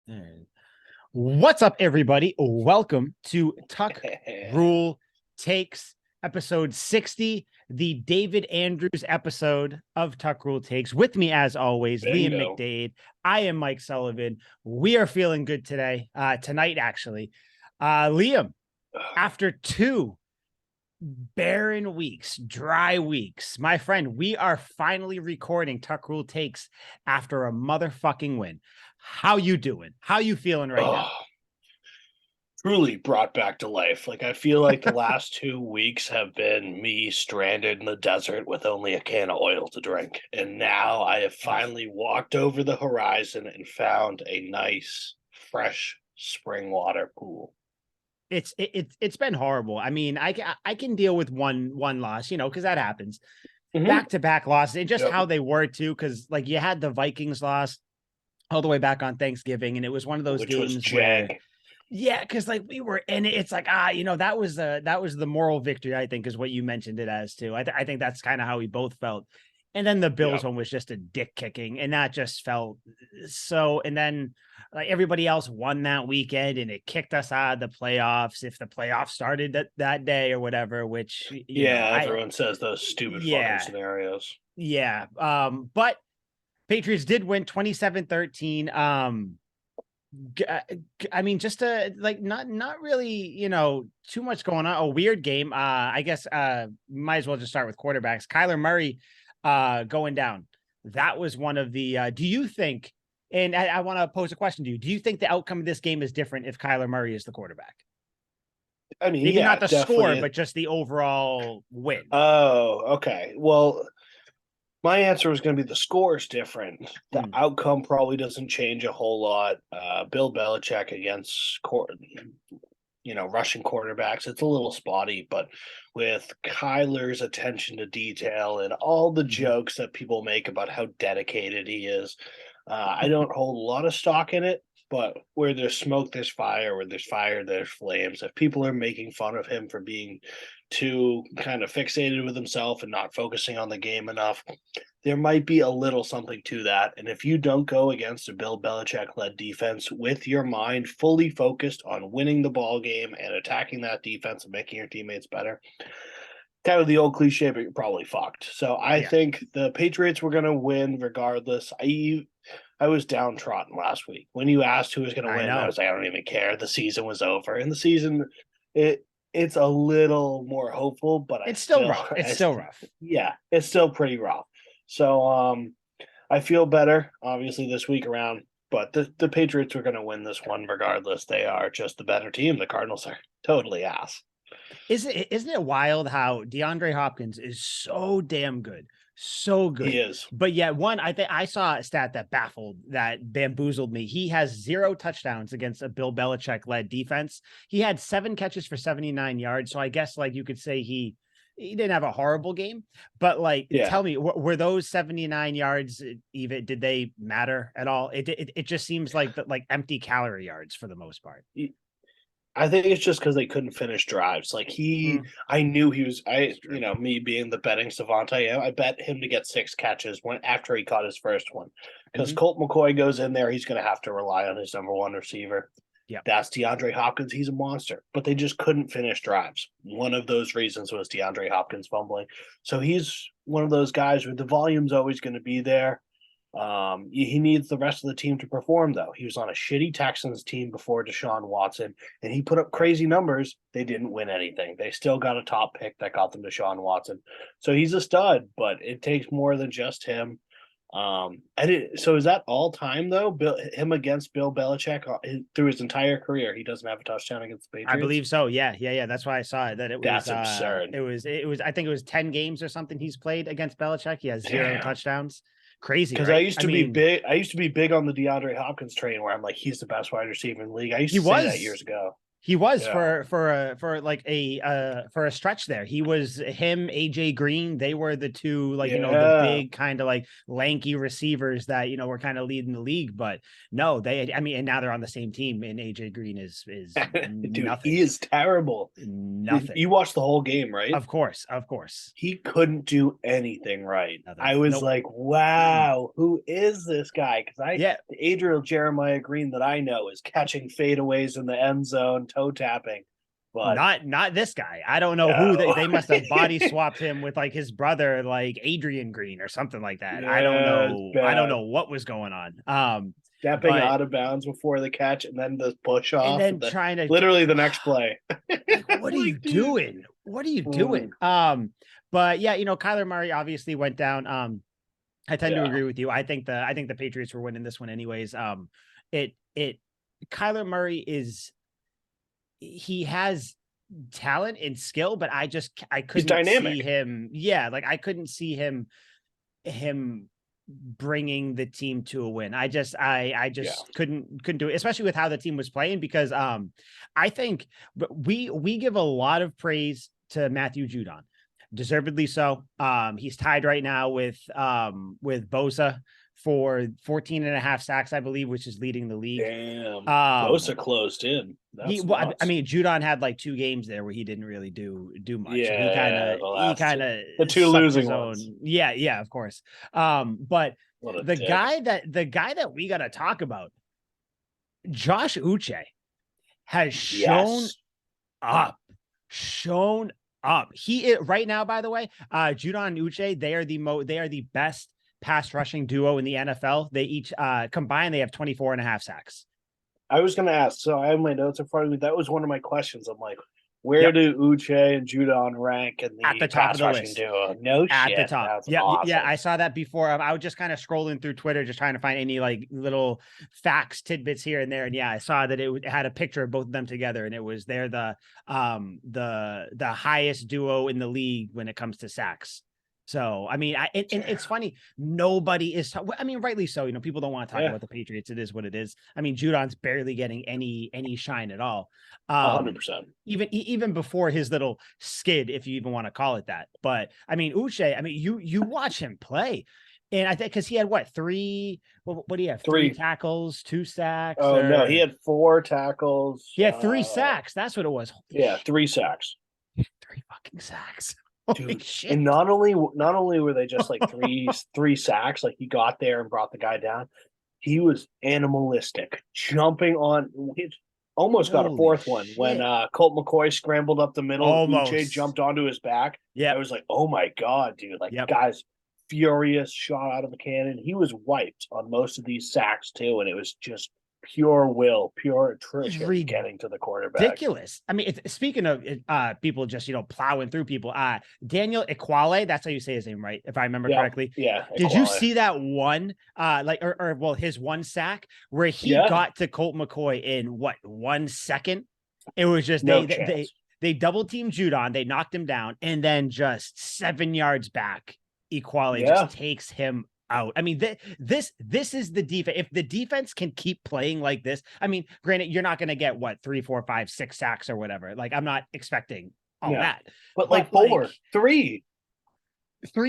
And what's up, everybody? Welcome to Tuck Rule Takes, episode 60, the David Andrews episode of Tuck Rule Takes. With me, as always, Liam Bingo. McDade. I am Mike Sullivan. We are feeling good tonight, actually. Liam, after two barren weeks, dry weeks, my friend, we are finally recording Tuck Rule Takes after a motherfucking win. How you doing? How you feeling right now? Truly brought back to life. Like, I feel like the last 2 weeks have been me stranded in the desert with only a can of oil to drink. And now I have finally walked over the horizon and found a nice, fresh spring water pool. It's been horrible. I mean, I can deal with one loss, because that happens. Mm-hmm. Back to back losses and just Yep. how they were too, because like you had the Vikings loss all the way back on Thanksgiving, and it was one of those Which was games where, Jag. yeah, because like we were in it. It's like that was the moral victory. I think is what you mentioned it as too. I think that's kind of how we both felt. And then the Bills Yep. one was just a dick kicking, and that just felt so. And then like everybody else won that weekend, and it kicked us out of the playoffs if the playoffs started that day or whatever. Which Yeah, I everyone says those stupid fucking yeah scenarios. yeah. But Patriots did win 27-13. I mean, just like not really, too much going on. A weird game. I guess might as well just start with quarterbacks. Kyler Murray going down. That was one of the do you think, and I want to pose a question to you. Do you think the outcome of this game is different if Kyler Murray is the quarterback? I mean, Maybe not yeah, the score, definitely. but just the overall win. Oh, okay. Well, my answer was going to be the score is different. The Mm. outcome probably doesn't change a whole lot. Bill Belichick against Russian quarterbacks, it's a little spotty, but with Kyler's attention to detail and all the Mhm. jokes that people make about how dedicated he is, I don't hold a lot of stock in it. But where there's smoke, there's fire. Where there's fire, there's flames. If people are making fun of him for being too kind of fixated with himself and not focusing on the game enough, there might be a little something to that. And if you don't go against a Bill Belichick led defense with your mind fully focused on winning the ball game and attacking that defense and making your teammates better, kind of the old cliche, but you're probably fucked. So I Yeah, think the Patriots were going to win regardless. I was downtrodden last week. When you asked who was going to I win, I know. was like, I don't even care. The season was over. And the season, it's a little more hopeful, but It's still rough. It's still rough. yeah, it's still pretty rough. So I feel better, obviously, this week around. But the Patriots are going to win this one regardless. They are just the better team. The Cardinals are totally ass. Isn't it wild how DeAndre Hopkins is so damn good, so He good, is. but yet one I think I saw a stat that bamboozled me. He has 0 touchdowns against a Bill Belichick led defense. He had 7 catches for 79 yards, so I guess like you could say he didn't have a horrible game, but like Yeah. tell me, were those 79 yards even, did they matter at all? It just seems like empty calorie yards for the most part. I think it's just because they couldn't finish drives. Mm, I knew he was. that's true. Me being the betting savant I am, I bet him to get 6 catches when after he caught his first one, because Mhm. Colt McCoy goes in there, he's going to have to rely on his number one receiver. Yeah. That's DeAndre Hopkins. He's a monster, but they just couldn't finish drives. One of those reasons was DeAndre Hopkins fumbling. So he's one of those guys where the volume's always going to be there. He needs the rest of the team to perform, though. He was on a shitty Texans team before Deshaun Watson, and he put up Yep. crazy numbers. They didn't win anything. They still got a top pick that got them Deshaun Watson. So he's a stud, but it takes more than just him. So is that all time though? Him against Bill Belichick through his entire career, he doesn't have a touchdown against the I Patriots. believe so. Yeah. That's why I saw it. That That's absurd. it was I think it was 10 games or something he's played against Belichick. He has 0 touchdowns. Crazy, Because I right? used I to be mean, big. I used to be big on the DeAndre Hopkins train, where I'm like, he's the best wide receiver in the league. I used he to say that was years ago. He was Yeah. for a stretch there. He was him, AJ Green. They were the two, like, the Yeah. big kind of like lanky receivers that, were kind of leading the league. But no, and now they're on the same team, and AJ Green is Dude, nothing. he is terrible. Nothing. You watched the whole game, right? Of course, of course. He couldn't do anything right. Nothing. I was Nope. like, wow, who is this guy? Because Yeah. the Adriel Jeremiah Green that I know is catching fadeaways in the end zone, toe tapping. But Not this guy. I don't know who no. they must have body swapped him with, like his brother, like Adrian Green or something like that. I don't Yeah, it's know. I don't bad. know what was going on. Stepping But out of bounds before the catch and then the push and off. then trying to, Literally the next play. like, what are you Like, dude. doing? What are you doing? But yeah, Kyler Murray obviously went down. I tend to Yeah. agree with you. I think the Patriots were winning this one anyways. It Kyler Murray he has talent and skill, but I couldn't see him. Yeah, like I couldn't see him bringing the team to a win. I just couldn't do it, especially with how the team was playing, because I think we give a lot of praise to Matthew Judon, deservedly so. He's tied right now with Bosa for 14 and a half sacks, I believe, which is leading the league. Damn. Bosa closed in. I mean, Judon had like 2 games there where he didn't really do much. Yeah, So he kind of the 2 losing ones. Yeah, of course. But the dick. guy that we got to talk about, Josh Uche, has shown up. He right now, by the way, Judon and Uche, they are the best pass rushing duo in the NFL. They each combined, they have 24 and a half sacks. I was going to ask, so I have my notes in front of me. That was one of my questions. I'm like, where do Uche and Judon rank in the at the top of the list? Duo? No at shit. the top. That's yeah, awesome. Yeah. I saw that before. I was just kind of scrolling through Twitter, just trying to find any like little facts, tidbits here and there. And yeah, I saw that it had a picture of both of them together, and it was the highest duo in the league when it comes to sacks. So, I mean, it's funny. Nobody is, I mean, rightly so. People don't want to talk about the Patriots. It is what it is. I mean, Judon's barely getting any shine at all. 100%. Even before his little skid, if you even want to call it that. But I mean, Uche, I mean, you watch him play. And I think because he had what do you have? 3 tackles, 2 sacks. Oh, no, he had 4 tackles. He had 3 sacks. That's what it was. Holy 3 sacks. 3 fucking sacks. Dude, and not only were they just like three sacks, like he got there and brought the guy down, he was animalistic, jumping on. He almost got a 4th one when Colt McCoy scrambled up the middle. Uche jumped onto his back. Yeah, I was like, oh my god, dude! Like, guy's furious, shot out of a cannon. He was wiped on most of these sacks too, and it was just pure will, pure attrition getting to the quarterback. Ridiculous. I mean, speaking of people just plowing through people, Daniel Equale, that's how you say his name, right? If I remember correctly. Yeah. Did you see that one his one sack where he got to Colt McCoy in 1 second? It was just they double teamed Judon, they knocked him down, and then just 7 yards back, Equale just takes him out. I mean, this is the defense. If the defense can keep playing like this, I mean, granted, you're not going to get 3, 4, 5, 6 sacks or whatever. Like, I'm not expecting all that, but like 3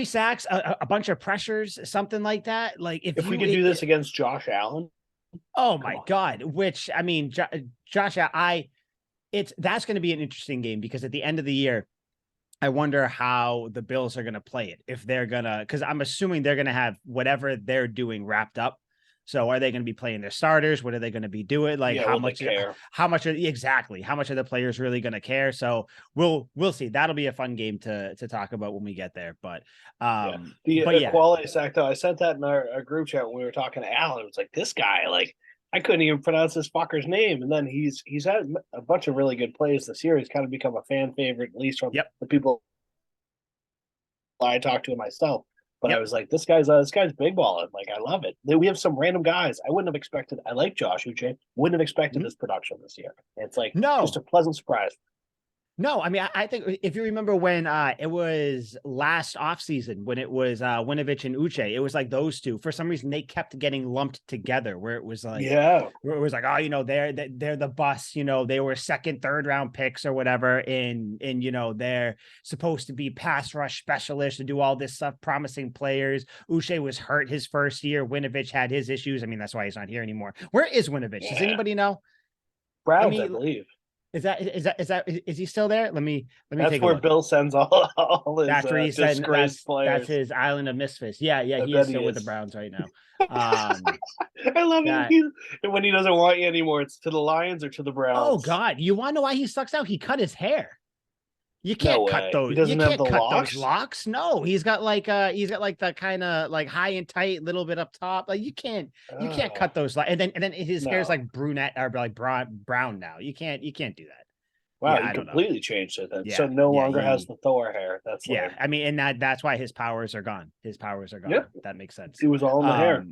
sacks, a bunch of pressures, something like that. Like, if we could do this against Josh Allen, oh my god! Which, I mean, Josh, that's going to be an interesting game, because at the end of the year, I wonder how the Bills are going to play it. If they're going to, because I'm assuming they're going to have whatever they're doing wrapped up. So are they going to be playing their starters? What are they going to be doing? Like, how much are the players really going to care? So we'll see. That'll be a fun game to talk about when we get there. But Equality sack, though, I sent that in our group chat when we were talking to Alan. It was like, this guy, like, I couldn't even pronounce this fucker's name. And then he's had a bunch of really good plays this year. He's kind of become a fan favorite, at least from the people I talked to myself. But I was like, this guy's big balling. Like, I love it. We have some random guys. I wouldn't have expected. I like Josh Uche. Wouldn't have expected this production this year. It's like just a pleasant surprise. No, I mean, I think if you remember when it was last offseason, when it was Winovich and Uche, it was like those two. For some reason, they kept getting lumped together where it was like, Yeah. where it was like, oh, they're the bus, they were second, third round picks or whatever. And they're supposed to be pass rush specialists to do all this stuff, promising players. Uche was hurt his first year. Winovich had his issues. I mean, that's why he's not here anymore. Where is Winovich? Does Yeah. anybody know? Let Browns, I me believe. is he still there? Let me That's take a where look. Bill sends all his That's where he said disgraced that's players. his island of misfits. Yeah, I he is bet he still with the is. Browns right now. Um I love it. that When he doesn't want you anymore, it's to the Lions or to the oh Browns. God, you want to know why he sucks out? He cut his hair. You No can't cut way. He those. You doesn't have can't the cut those locks. locks. No, he's got like the kind of like high and tight, little bit up top. Like you can't cut those. And then his hair is No. like brunette or like brown now. You can't do that. Wow, Yeah, he I don't know. completely changed it then. So Yeah, no yeah, longer has he the Thor hair. That's yeah. lame. I mean, and that's why his powers are gone. His powers are gone. Yep. That makes sense. It was all in the hair.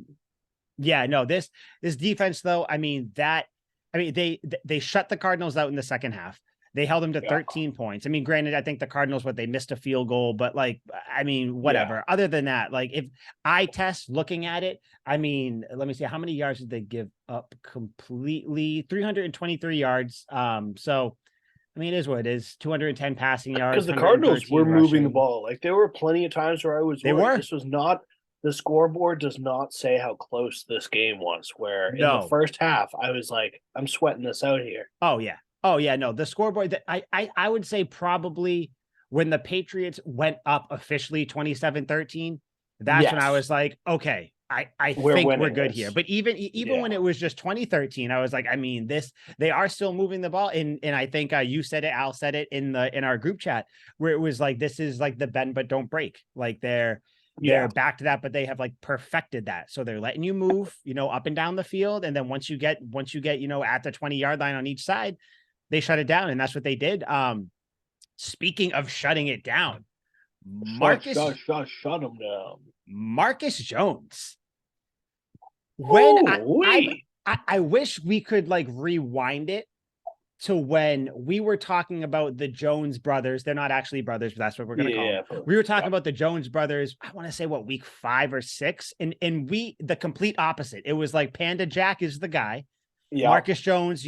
Yeah, no, this defense though, they shut the Cardinals out in the second half. They held them to Yeah. 13 points. I mean, granted, I think the Cardinals they missed a field goal, but like, I mean, whatever. Yeah. Other than that, like if I test looking at it, I mean, let me see how many yards did they give up completely? 323 yards. So I mean, it is what it is. 210 passing yards, Because the Cardinals 113 were moving the rushing. ball. Like there were plenty of times where I was They worried. were. This was not the scoreboard does not say how close this game was. Where in the No. first half, I was like, I'm sweating this out here. Oh yeah. Oh yeah. No, the scoreboard that I would say probably when the Patriots went up officially 27-13, that's when I Yes. was like, okay, I We're think we're winning good this. here. But even when Yeah. it was just 2013, I was like, I mean, they are still moving the ball. And I think you said it, Al said it in our group chat where it was like this is like the bend but don't break. Like they're Yeah. back to that, but they have like perfected that. So they're letting you move, up and down the field. And then once you get, at the 20-yard line on each side, they shut it down. And that's what they did. Speaking of shutting it down, Shut him down. Marcus Jones. When Ooh-wee. I wish we could like rewind it to when we were talking about the Jones brothers. They're not actually brothers, but that's what we're going to call them. We were talking about the Jones brothers. I want to say week 5 or 6. And the complete opposite. It was like Panda Jack is the guy. Yeah. Marcus Jones,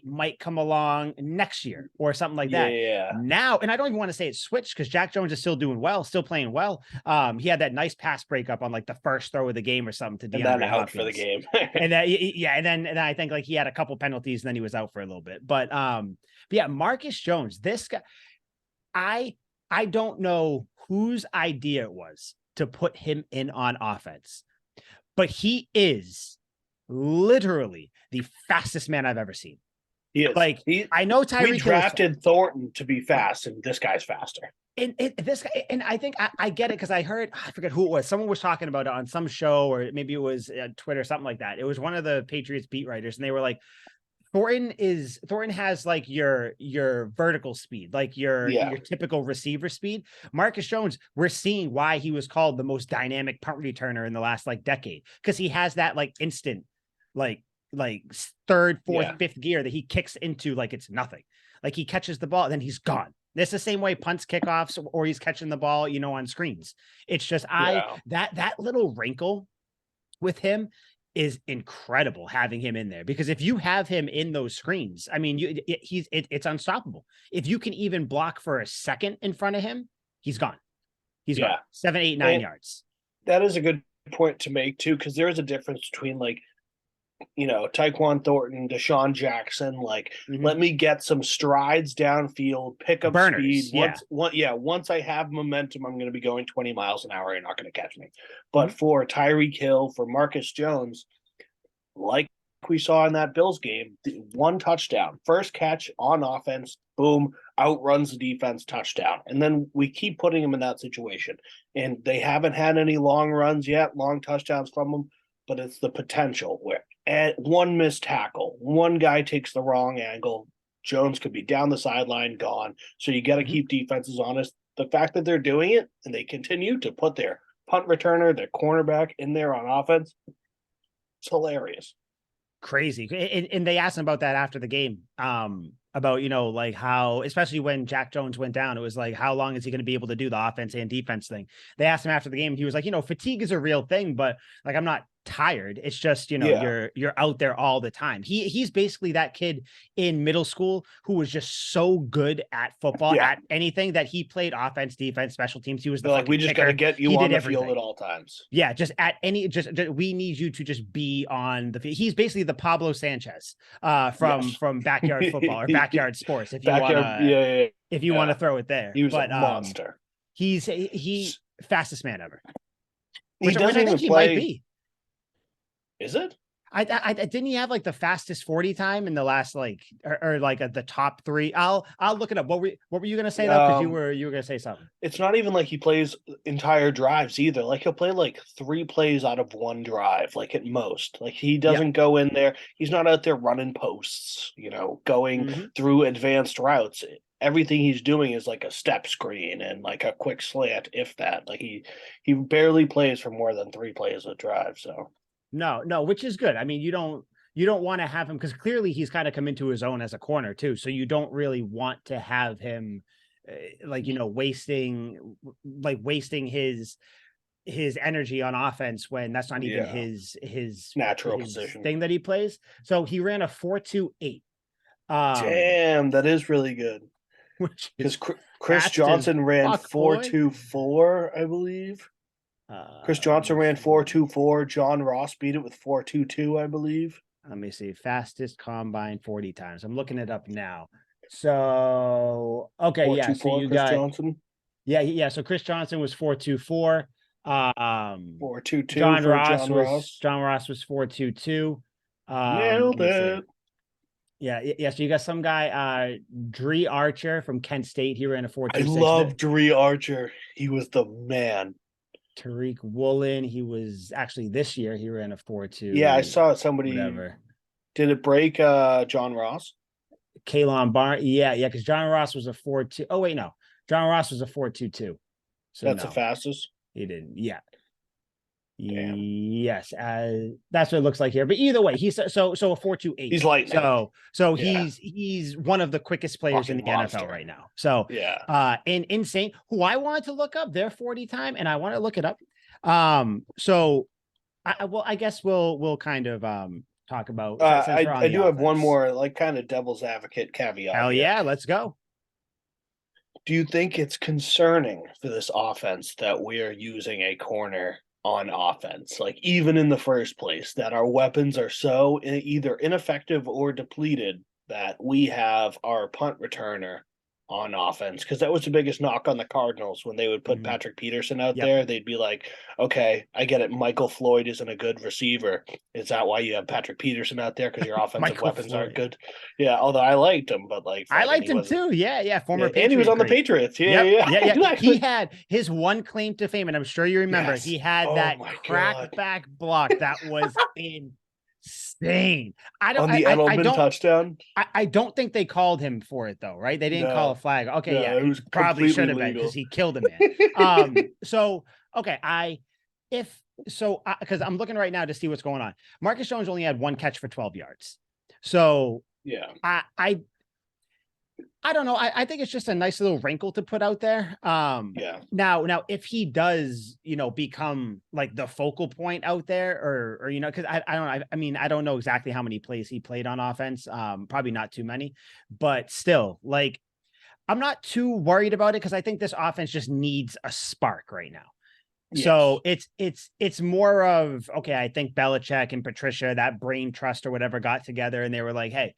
might come along next year or something like that. Yeah. Now, and I don't even want to say it's switched because Jack Jones is still doing well, still playing well. He had that nice pass breakup on like the first throw of the game or something to DeAndre and then out Hopkins for the game. and then I think like he had a couple penalties and then he was out for a little bit. But yeah, Marcus Jones, this guy, I don't know whose idea it was to put him in on offense, but he is literally the fastest man I've ever seen. He is. Like I know Tyreek. We drafted Thornton to be fast, and this guy's faster. And this guy, and I think I get it because I heard, I forget who it was. Someone was talking about it on some show, or maybe it was Twitter, something like that. It was one of the Patriots beat writers, and they were like, Thornton has like your vertical speed, like your typical receiver speed. Marcus Jones, we're seeing why he was called the most dynamic punt returner in the last like decade, because he has that like instant, like third, fourth, fifth gear that he kicks into like it's nothing. Like he catches the ball and then he's gone. It's the same way punts, kickoffs, or he's catching the ball, on screens. It's just that little wrinkle with him is incredible, having him in there, because if you have him in those screens, I mean, it's unstoppable. If you can even block for a second in front of him, he's gone. He's gone 7, 8, 9 yards. That is a good point to make too, because there is a difference between like, Tyquan Thornton, Deshaun Jackson, like let me get some strides downfield, pick up Burners, speed. Once I have momentum, I'm going to be going 20 miles an hour. You're not going to catch me. But for Tyreek Hill, for Marcus Jones, like we saw in that Bills game, one touchdown, first catch on offense, boom, outruns the defense, touchdown. And then we keep putting him in that situation. And they haven't had any long runs yet, long touchdowns from him, but it's the potential where at one missed tackle, one guy takes the wrong angle, Jones could be down the sideline, gone. So you got to keep defenses honest. The fact that they're doing it and they continue to put their punt returner, their cornerback in there on offense, it's hilarious. Crazy. And they asked him about that after the game, about, like how, especially when Jack Jones went down, it was like, how long is he going to be able to do the offense and defense thing? They asked him after the game. He was like, fatigue is a real thing, but like, I'm not tired. It's just, Yeah. you're out there all the time. He's basically that kid in middle school who was just so good at football, Yeah. at anything, that he played offense, defense, special teams. He was the They're like, we fucking just got to kicker. get you He on did the field everything. at all times. Yeah, just at any, just we need you to just be on the field. He's basically the Pablo Sanchez from backyard football or backyard sports, if you Backyard, wanna yeah. if you want to throw it there. He was But a monster. he fastest man ever, He which I doesn't even think he might play. be. Is it? I didn't he have like the fastest 40 time in the last, like, or like the top three? I'll look it up. What were you gonna say though? Because you were gonna say something. It's not even like he plays entire drives either. Like he'll play like 3 plays out of 1 drive, like at most. Like he doesn't go in there. He's not out there running posts, going through advanced routes. Everything he's doing is like a step screen and like a quick slant, if that. Like he barely plays for more than 3 plays a drive. So No, which is good. I mean, you don't want to have him, because clearly he's kind of come into his own as a corner too. So you don't really want to have him wasting his energy on offense when that's not even his natural position thing that he plays. So he ran a 4.28. Damn, that is really good. Because Chris Johnson ran 4.24, I believe. Chris Johnson ran 4.24. John Ross beat it with 4.22, I believe. Let me see. Fastest combine 40 times. I'm looking it up now. So okay, yeah. So you Chris got Johnson. Yeah. So Chris Johnson was 4.24. 4.22. John Ross was 4.22. Nailed it. Yeah. So you got some guy, Dree Archer from Kent State. He ran a 4.26. I love Dree Archer. He was the man. Tariq Woolen, he was actually this year, he ran a 4.2. Yeah, I saw somebody. Whatever. Did it break John Ross? Kalon Barnes. Yeah, because John Ross was a 4.2. Oh, wait, no. John Ross was a 4.22. So that's the fastest? He didn't. Yeah. Damn. Yes, that's what it looks like here. But either way, he's so a 4.28. He's lightning. So he's one of the quickest players in the NFL right now. So and insane. Who I wanted to look up their 40 time, and I want to look it up. So I guess we'll kind of talk about. I do have one more like kind of devil's advocate caveat. Hell yeah, let's go. Do you think it's concerning for this offense that we are using a corner on offense, like even in the first place, that our weapons are so either ineffective or depleted that we have our punt returner on offense? Because that was the biggest knock on the Cardinals when they would put Patrick Peterson out there. They'd be like, okay, I get it, Michael Floyd isn't a good receiver. Is that why you have Patrick Peterson out there? Because your offensive weapons aren't good? Yeah, although I liked him, but like I liked him too. Yeah. Former Patriot, and he was on the Patriots. Yeah. He had his one claim to fame, and I'm sure you remember, he had that crackback block that was insane. On the Edelman touchdown. I don't think they called him for it though, right? They didn't call a flag. Okay, it was probably should have been, because he killed a man. So okay, because I'm looking right now to see what's going on. Marcus Jones only had 1 catch for 12 yards. So yeah, I don't know. I think it's just a nice little wrinkle to put out there. Now, if he does, become like the focal point out there, or because I don't know. I mean, I don't know exactly how many plays he played on offense. Probably not too many, but still, like, I'm not too worried about it, because I think this offense just needs a spark right now. Yes. So it's more of, okay, I think Belichick and Patricia, that brain trust or whatever, got together and they were like, hey,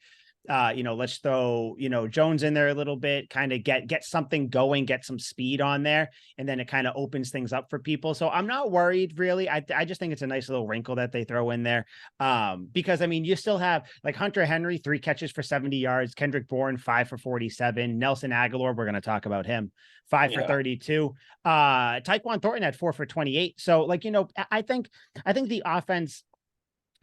let's throw, Jones in there a little bit, kind of get something going, get some speed on there. And then it kind of opens things up for people. So I'm not worried really. I just think it's a nice little wrinkle that they throw in there. Because I mean, you still have like Hunter Henry, 3 catches for 70 yards, Kendrick Bourne, 5 for 47, Nelson Aguilar, we're going to talk about him, 5 for 32. Tyquan Thornton had 4 for 28. So like, I think the offense,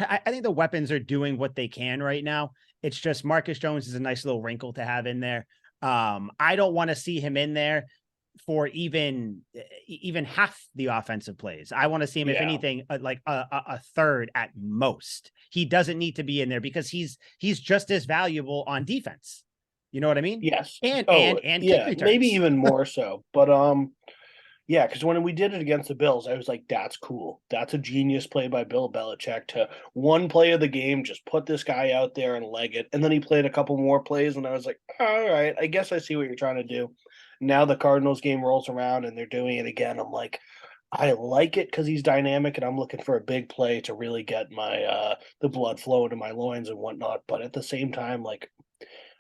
I think the weapons are doing what they can right now. It's just Marcus Jones is a nice little wrinkle to have in there. I don't want to see him in there for even half the offensive plays. I want to see him, if anything, like a third at most. He doesn't need to be in there because he's just as valuable on defense. You know what I mean? Yes. And Oh, kick yeah, maybe returns. even more so. But yeah, because when we did it against the Bills, I was like, that's cool. That's a genius play by Bill Belichick to one play of the game, just put this guy out there and leg it. And then he played a couple more plays, and I was like, all right, I guess I see what you're trying to do. Now the Cardinals game rolls around and they're doing it again. I'm like, I like it because he's dynamic, and I'm looking for a big play to really get my the blood flowing to my loins and whatnot. But at the same time, like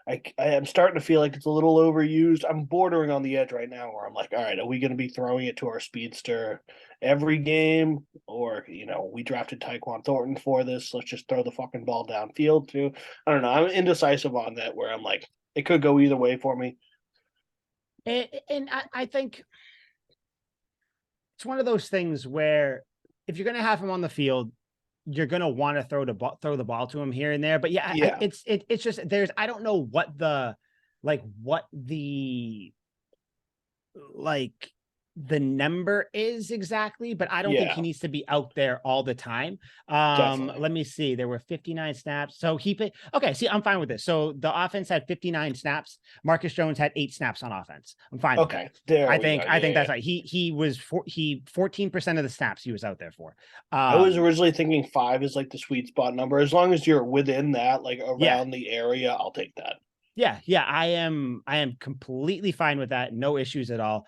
I am starting to feel like it's a little overused. I'm bordering on the edge right now where I'm like, all right, are we going to be throwing it to our speedster every game? Or, we drafted Tyquan Thornton for this. Let's just throw the fucking ball downfield too. I don't know. I'm indecisive on that where I'm like, it could go either way for me. And I think it's one of those things where if you're going to have him on the field, you're going to want to throw the ball to him here and there. But yeah, Yeah. it's just I don't know what the like the number is exactly, but I don't think he Yeah, needs to be out there all the time. definitely. Let me see. There were 59 snaps. So okay, see, I'm fine with this. So the offense had 59 snaps. Marcus Jones had 8 snaps on offense. I'm fine with Okay, that. there we go. I think Yeah. that's right. He was 14% of the snaps he was out there for. I was originally thinking 5 is like the sweet spot number. As long as you're within that, like Yeah. around the area, I'll take that. Yeah, I am completely fine with that. No issues at all.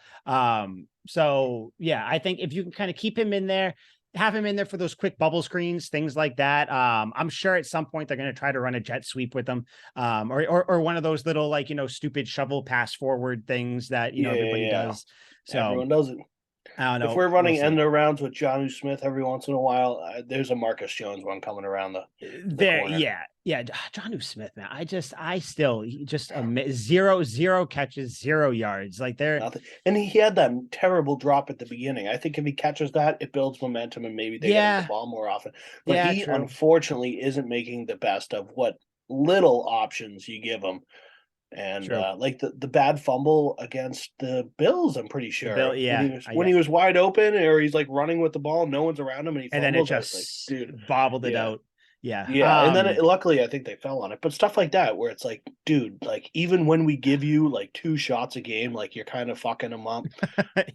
So yeah, I think if you can kind of keep him in there, have him in there for those quick bubble screens, things like that. I'm sure at some point they're going to try to run a jet sweep with them, or one of those little like stupid shovel pass forward things that Yeah, everybody yeah. does. So Everyone does it. I don't If know. we're We'll running see. end arounds with Johnu Smith every once in a while, there's a Marcus Jones one coming around the There, corner. yeah. John Smith, man. I still just zero catches, 0 yards. Like they're Nothing. And he had that terrible drop at the beginning. I think if he catches that, it builds momentum and maybe they get him the yeah, ball more often. But yeah, he true, unfortunately isn't making the best of what little options you give him. And true. like the bad fumble against the Bills, I'm pretty The Bill, sure when yeah, when yeah, he was wide open or he's like running with the ball, no one's around him and he and then it fumbles. I was like, just dude, bobbled it yeah. out. Yeah. Yeah, and then luckily I think they fell on it. But stuff like that where it's like, dude, like even when we give you like 2 shots a game, like you're kind of fucking them up.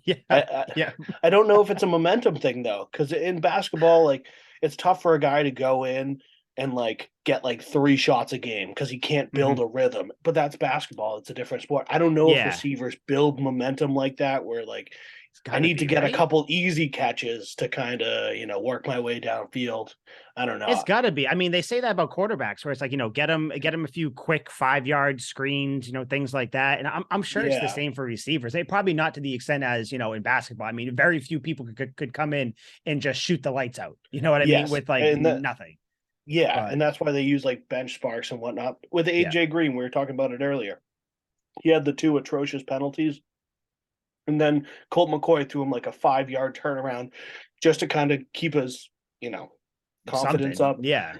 Yeah, I yeah. I don't know if it's a momentum thing though, because in basketball, like it's tough for a guy to go in and like get like 3 shots a game because he can't build Mhm. a rhythm. But that's basketball; it's a different sport. I don't know if Yeah, receivers build momentum like that, where like it's I gotta need to be get a right. couple easy catches to kind of work my way downfield. I don't It's know. got to be. I mean, they say that about quarterbacks, where it's like get them a few quick 5 yard screens, things like that. And I'm sure it's the Yeah. same for receivers. They probably not to the extent as in basketball. I mean, very few people could come in and just shoot the lights out. You know what I mean? Yes, With like and that nothing. yeah, But and that's why they use like bench sparks and whatnot. With yeah, AJ Green, we were talking about it earlier. He had the 2 atrocious penalties. And then Colt McCoy threw him like a 5 yard turnaround just to kind of keep his, you know, confidence something. up Yeah,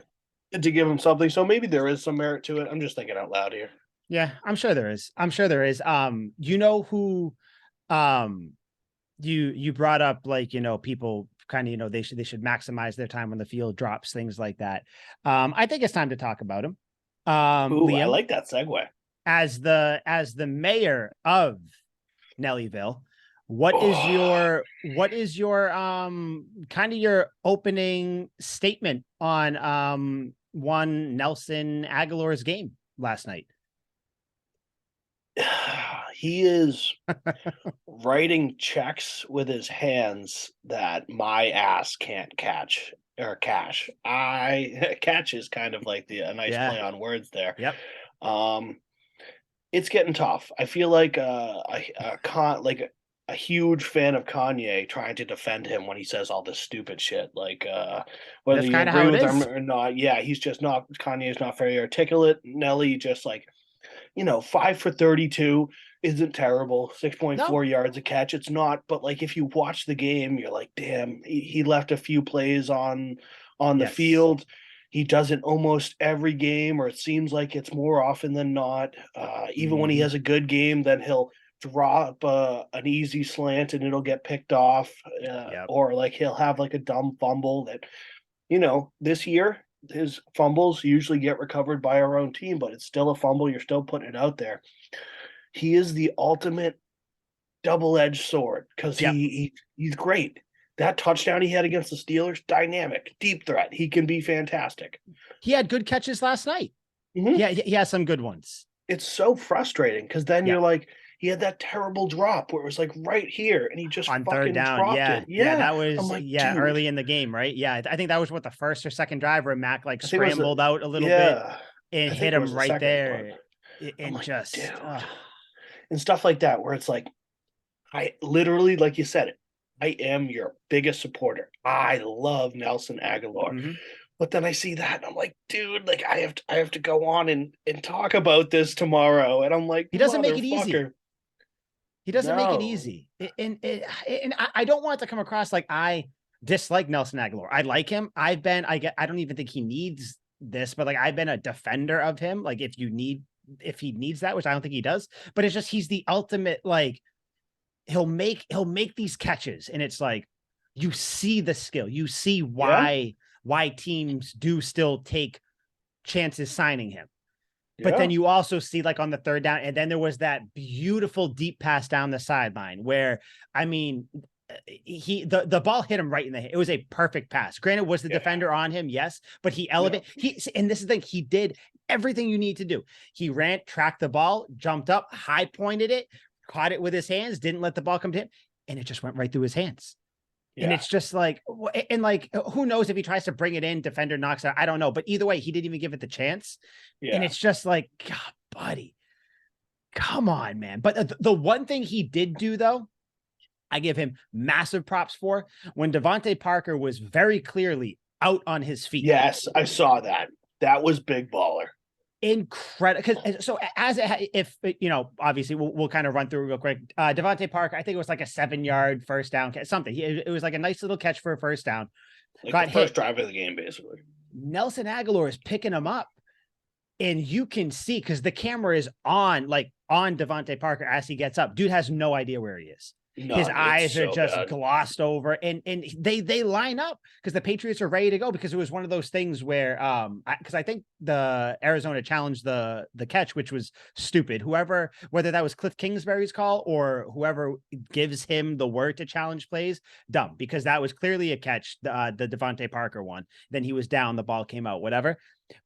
and to give him something. So maybe there is some merit to it. I'm just thinking out loud here. yeah. I'm sure there is. I'm sure there is. You know who? Um, you brought up like people kind of they should maximize their time on the field, drops, things like that. I think it's time to talk about him. Ooh, I Liam, like that segue. as the mayor of Nellyville, Oh, what is your kind of your opening statement on one Nelson Aguilar's game last night? he is writing checks with his hands that my ass can't catch or cash. I catch is kind of like a nice Yeah. play on words there. Yep. Um, it's getting tough. I feel like a huge fan of Kanye trying to defend him when he says all this stupid shit. Like whether That's you kind of how agree it with him is. or not, yeah, he's just not Kanye's not very articulate. Nelly just like 5 for 32 isn't terrible. No. 6.4 yards a catch. It's not, but like if you watch the game, you're like, damn, he left a few plays on the Yes. field. He does it almost every game, or it seems like it's more often than not. Even when he Hmm. has a good game, then he'll drop an easy slant and it'll get picked off, Yep. or like he'll have like a dumb fumble that this year his fumbles usually get recovered by our own team, but it's still a fumble. You're still putting it out there. He is the ultimate double-edged sword because Yep. he's great. That touchdown he had against the Steelers, dynamic, deep threat. He can be fantastic. He had good catches last night. Mm-hmm. Yeah, he has some good ones. It's so frustrating because then Yeah. you're like, he had that terrible drop where it was like right here, and he just On third fucking down. dropped Yeah. it. Yeah. Yeah, That I'm was, like, early dude. in the game, right? Yeah. I think that was what the first or second drive where Mac like I think it was scrambled out a little bit yeah, and I hit think it him was the right second, but there. I'm And like, dude, just, and stuff like that where it's like, I literally, like you said it, I am your biggest supporter. I love Nelson Aguilar. mhm. But then I see that and I'm like, dude, like I have to go on and talk about this tomorrow. And I'm like, He doesn't make it easy. motherfucker. He doesn't make it No. easy. And I don't want it to come across like I dislike Nelson Aguilar. I like him. I don't even think he needs this, but like I've been a defender of him. Like if he needs that, which I don't think he does, but it's just he's the ultimate, like he'll make these catches and it's like you see the skill. You see Yeah. why teams do still take chances signing him. But then Yeah. you also see like on the third down, and then there was that beautiful deep pass down the sideline where, I mean, the ball hit him right in the head. It was a perfect pass. Granted, was the Yeah. defender on him? Yes, but he elevated. And this is the thing, he did everything you need to do. He ran, tracked the ball, jumped up, high pointed it, caught it with his hands, didn't let the ball come to him, and it just went right through his hands. And Yeah. it's just like, and like, who knows if he tries to bring it in, defender knocks out. I don't know. But either way, he didn't even give it the chance. And Yeah. it's just like, God, buddy, come on, man. But the one thing he did do, though, I give him massive props for when Devontae Parker was very clearly out on his feet. Yes, I saw that. That was big baller. Incredible. So if obviously we'll kind of run through real quick. Devontae Parker, I think it was like a 7-yard first down, something. It was like a nice little catch for a first down. Like Got the first hit. drive of the game, basically. Nelson Aguilar is picking him up. And you can see because the camera is on Devontae Parker as he gets up. Dude has no idea where he is. His eyes are just glossed over, and they line up because the Patriots are ready to go because it was one of those things where because I think the Arizona challenged the catch, which was stupid. Whether that was Cliff Kingsbury's call or whoever gives him the word to challenge plays, dumb, because that was clearly a catch, the Devontae Parker one. Then he was down, the ball came out, whatever.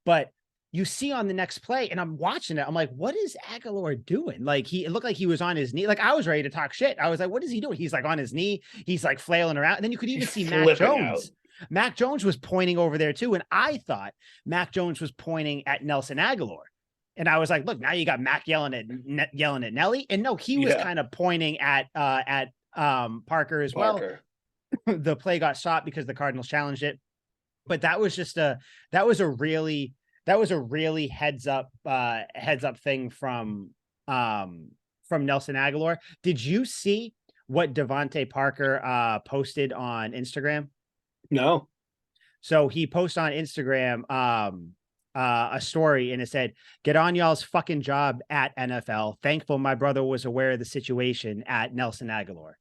But you see on the next play, and I'm watching it. I'm like, what is Aguilar doing? Like, it looked like he was on his knee. Like, I was ready to talk shit. I was like, what is he doing? He's like on his knee. He's like flailing around. And then you could even see Mac Jones. Out. Mac Jones was pointing over there too. And I thought Mac Jones was pointing at Nelson Aguilar. And I was like, look, now you got Mac yelling at Nelly. And no, he was kind of pointing at Parker as well. The play got stopped because the Cardinals challenged it. But that was a really heads up thing from Nelson Aguilar. Did you see what Devontae Parker posted on Instagram? No. So he posted on Instagram a story and it said, "Get on y'all's fucking job at NFL. Thankful my brother was aware of the situation at Nelson Aguilar."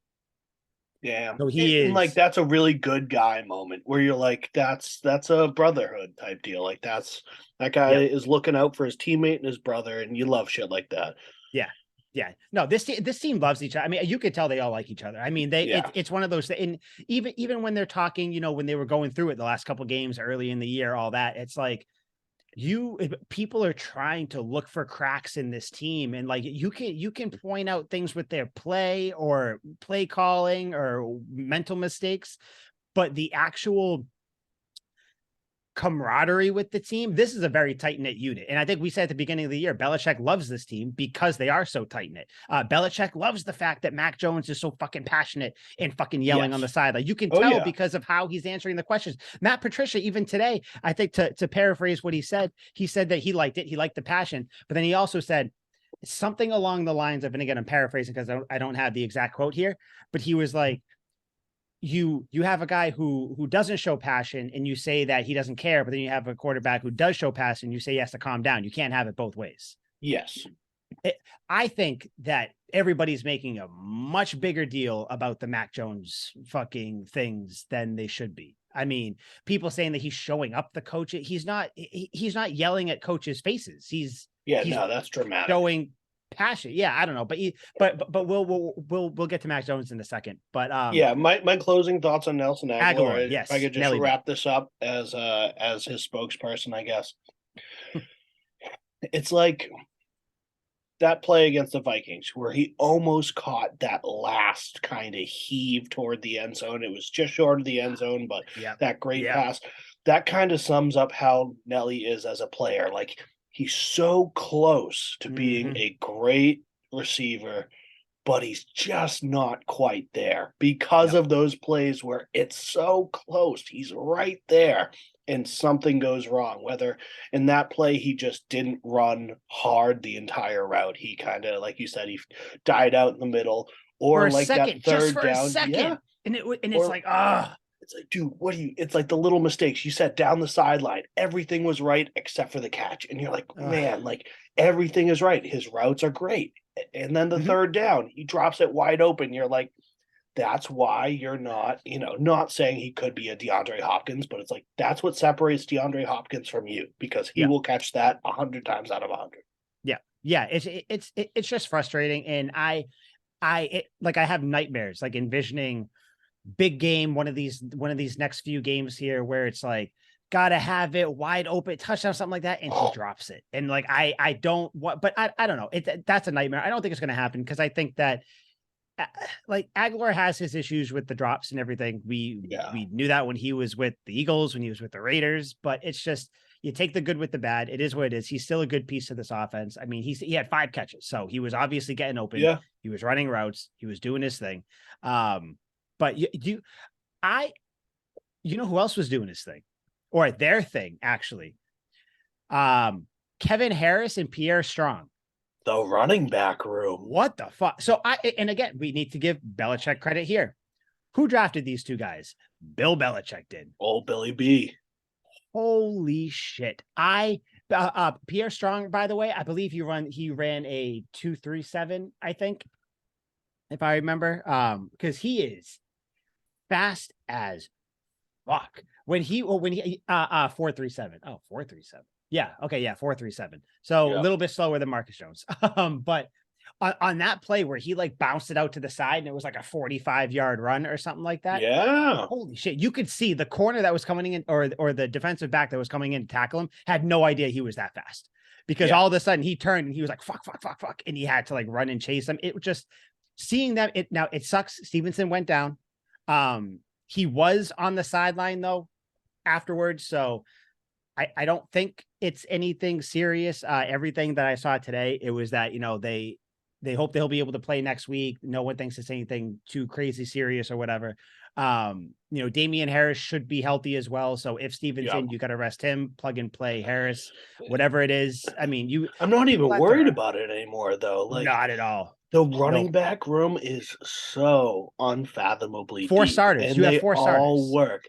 Yeah. So he is like, that's a really good guy moment where you're like, that's a brotherhood type deal. Like that guy is looking out for his teammate and his brother, and you love shit like that. Yeah. Yeah. No, this team loves each other. I mean, you could tell they all like each other. I mean, it's one of those, and even when they're talking, when they were going through it the last couple of games early in the year, all that, it's like people are trying to look for cracks in this team, and like you can point out things with their play or play calling or mental mistakes, but the actual camaraderie with the team, this is a very tight-knit unit. And I think we said at the beginning of the year, Belichick loves this team because they are so tight-knit. Belichick loves the fact that Mac Jones is so fucking passionate and fucking yelling on the side. Like you can tell because of how he's answering the questions. Matt Patricia, even today, I think to paraphrase what he said that he liked it. He liked the passion, but then he also said something along the lines of, and again, I'm paraphrasing because I don't have the exact quote here, but he was like, you have a guy who doesn't show passion and you say that he doesn't care, but then you have a quarterback who does show passion, you say he has to calm down. You can't have it both ways. Yes. I think that everybody's making a much bigger deal about the Mac Jones fucking things than they should be. I mean, people saying that he's showing up the coach. He's not yelling at coaches' faces. He's no, that's dramatic. showing passion. Yeah, I don't know, but we'll get to Mac Jones in a second. But yeah, my closing thoughts on Nelson Aguilar. Aguilar, If I yes, could just Nelly Man. wrap this up as his spokesperson, I guess. It's like that play against the Vikings where he almost caught that last kind of heave toward the end zone. It was just short of the end zone, but Yeah, that great yeah, pass, that kind of sums up how Nelly is as a player. Like he's so close to being mm-hmm. a great receiver, but he's just not quite there because Yep. of those plays where it's so close. He's right there and something goes wrong. Whether in that play he just didn't run hard the entire route. He kind of, like you said, he died out in the middle, For or a like that second, just third for a down. Yeah. second, and it's Or like, ah, it's like, dude, what do you? It's like the little mistakes you set down the sideline. Everything was right except for the catch, and you're like, man, like everything is right. His routes are great, and then the mm-hmm. third down, he drops it wide open. You're like, that's why you're not, not saying he could be a DeAndre Hopkins, but it's like that's what separates DeAndre Hopkins from you because he Yeah, will catch that 100 times out of 100. yeah, yeah. It's just frustrating, and like I have nightmares, like envisioning big game, one of these next few games here where it's like gotta have it wide open touchdown, something like that, and he drops it. And like I don't what, but I don't know. That's a nightmare. I don't think it's gonna happen because I think that like Aguilar has his issues with the drops and everything. Yeah. We knew that when he was with the Eagles, when he was with the Raiders, but it's just you take the good with the bad. It is what it is. He's still a good piece of this offense. I mean, he had 5 catches, so he was obviously getting open. Yeah. He was running routes. He was doing his thing. But I, you know who else was doing his thing, or their thing actually? Kevin Harris and Pierre Strong. The running back room. What the fuck? So and again, we need to give Belichick credit here. Who drafted these two guys? Bill Belichick did. Old Billy B. Holy shit. Pierre Strong, by the way, I believe he ran a 2.37, I think, if I remember. Because he is fast as fuck. When he 4.37. Oh, 4.37. Yeah. Okay. Yeah. 4.37. So a little bit slower than Marcus Jones. But on that play where he like bounced it out to the side and it was like a 45-yard run or something like that. Yeah. Holy shit. You could see the corner that was coming in or the defensive back that was coming in to tackle him had no idea he was that fast because all of a sudden he turned and he was like, fuck. And he had to like run and chase him. It was just seeing that now it sucks. Stevenson went down. He was on the sideline though afterwards. So I don't think it's anything serious. Everything that I saw today, it was that, they hope they'll be able to play next week. No one thinks it's anything too crazy serious or whatever. Damian Harris should be healthy as well. So if Stevenson, you got to rest him, plug and play Harris, whatever it is. I mean, I'm not even worried about it anymore though. Like not at all. The running back room is so unfathomably 4 deep, starters. and You have they 4 all starters. work.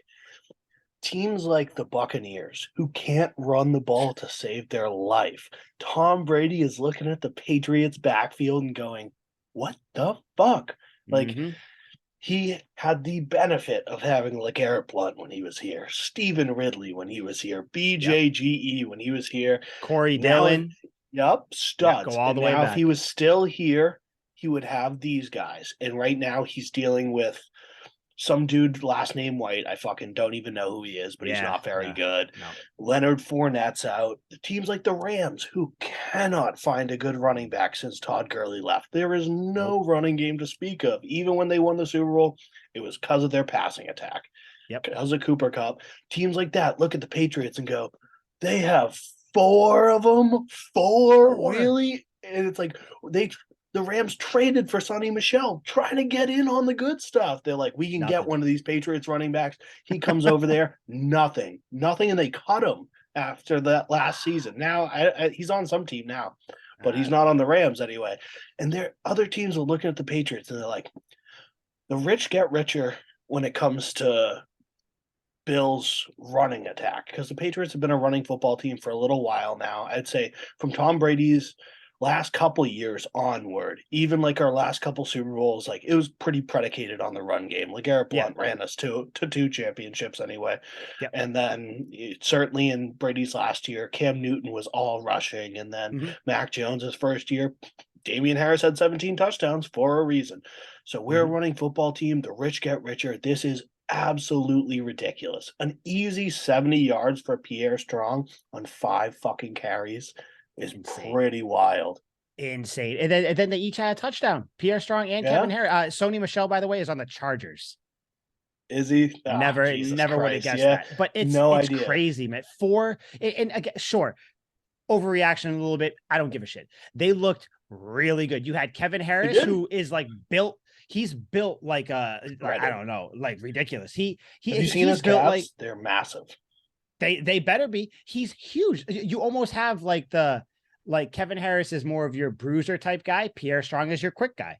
Teams like the Buccaneers, who can't run the ball to save their life. Tom Brady is looking at the Patriots backfield and going, what the fuck? Like, he had the benefit of having LeGarrette Blount when he was here, Stephen Ridley when he was here, BJGE when he was here. Corey Now, Dillon. Studs. Go all the way now, back. if he was still here, he would have these guys. And right now, he's dealing with some dude, last name White. I fucking don't even know who he is, but he's not very good. No. Leonard Fournette's out. The teams like the Rams, who cannot find a good running back since Todd Gurley left. There is no running game to speak of. Even when they won the Super Bowl, it was because of their passing attack. Because of Cooper Kupp. Teams like that look at the Patriots and go, they have 4 of them? 4? Really? And it's like, the Rams traded for Sonny Michel, trying to get in on the good stuff. They're like, we can get one of these Patriots running backs. He comes over there, nothing, and they cut him after that last season. Now he's on some team now, but he's not on the Rams anyway. And other teams are looking at the Patriots and they're like, the rich get richer when it comes to Bill's running attack, because the Patriots have been a running football team for a little while now. I'd say from Tom Brady's last couple years onward, even like our last couple Super Bowls, like it was pretty predicated on the run game. Like Garrett Yeah. Blunt ran us to two championships anyway. Yep. And then certainly in Brady's last year, Cam Newton was all rushing. And then Mm-hmm. Mac Jones's first year, Damian Harris had 17 touchdowns for a reason. So we're a Mm-hmm. running football team. The rich get richer. This is absolutely ridiculous. An easy 70 yards for Pierre Strong on 5 fucking carries is Insane. pretty wild. Insane. And then they each had a touchdown. Pierre Strong and Yeah. Kevin Harris. Sony Michel, by the way, is on the Chargers. Is he? Never, Jesus never would have Christ. guessed Yeah. that. But it's No it's idea. crazy, man. And again, sure, overreaction a little bit. I don't give a shit. They looked really good. You had Kevin Harris, did. who is like built. He's built like I Predator. don't know, like ridiculous. Have you seen he's his built calves? like They're massive. they better be. He's huge. You almost have like Kevin Harris is more of your bruiser type guy. Pierre Strong is your quick guy.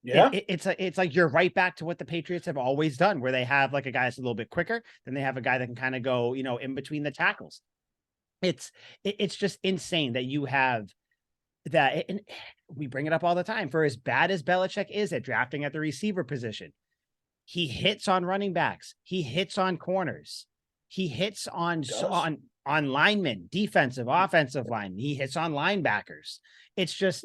Yeah. It's like you're right back to what the Patriots have always done, where they have like a guy that's a little bit quicker, then they have a guy that can kind of go, in between the tackles. It's just insane that you have that. And we bring it up all the time. For as bad as Belichick is at drafting at the receiver position, he hits on running backs, he hits on corners, he hits on linemen, defensive, offensive line, he hits on linebackers. It's just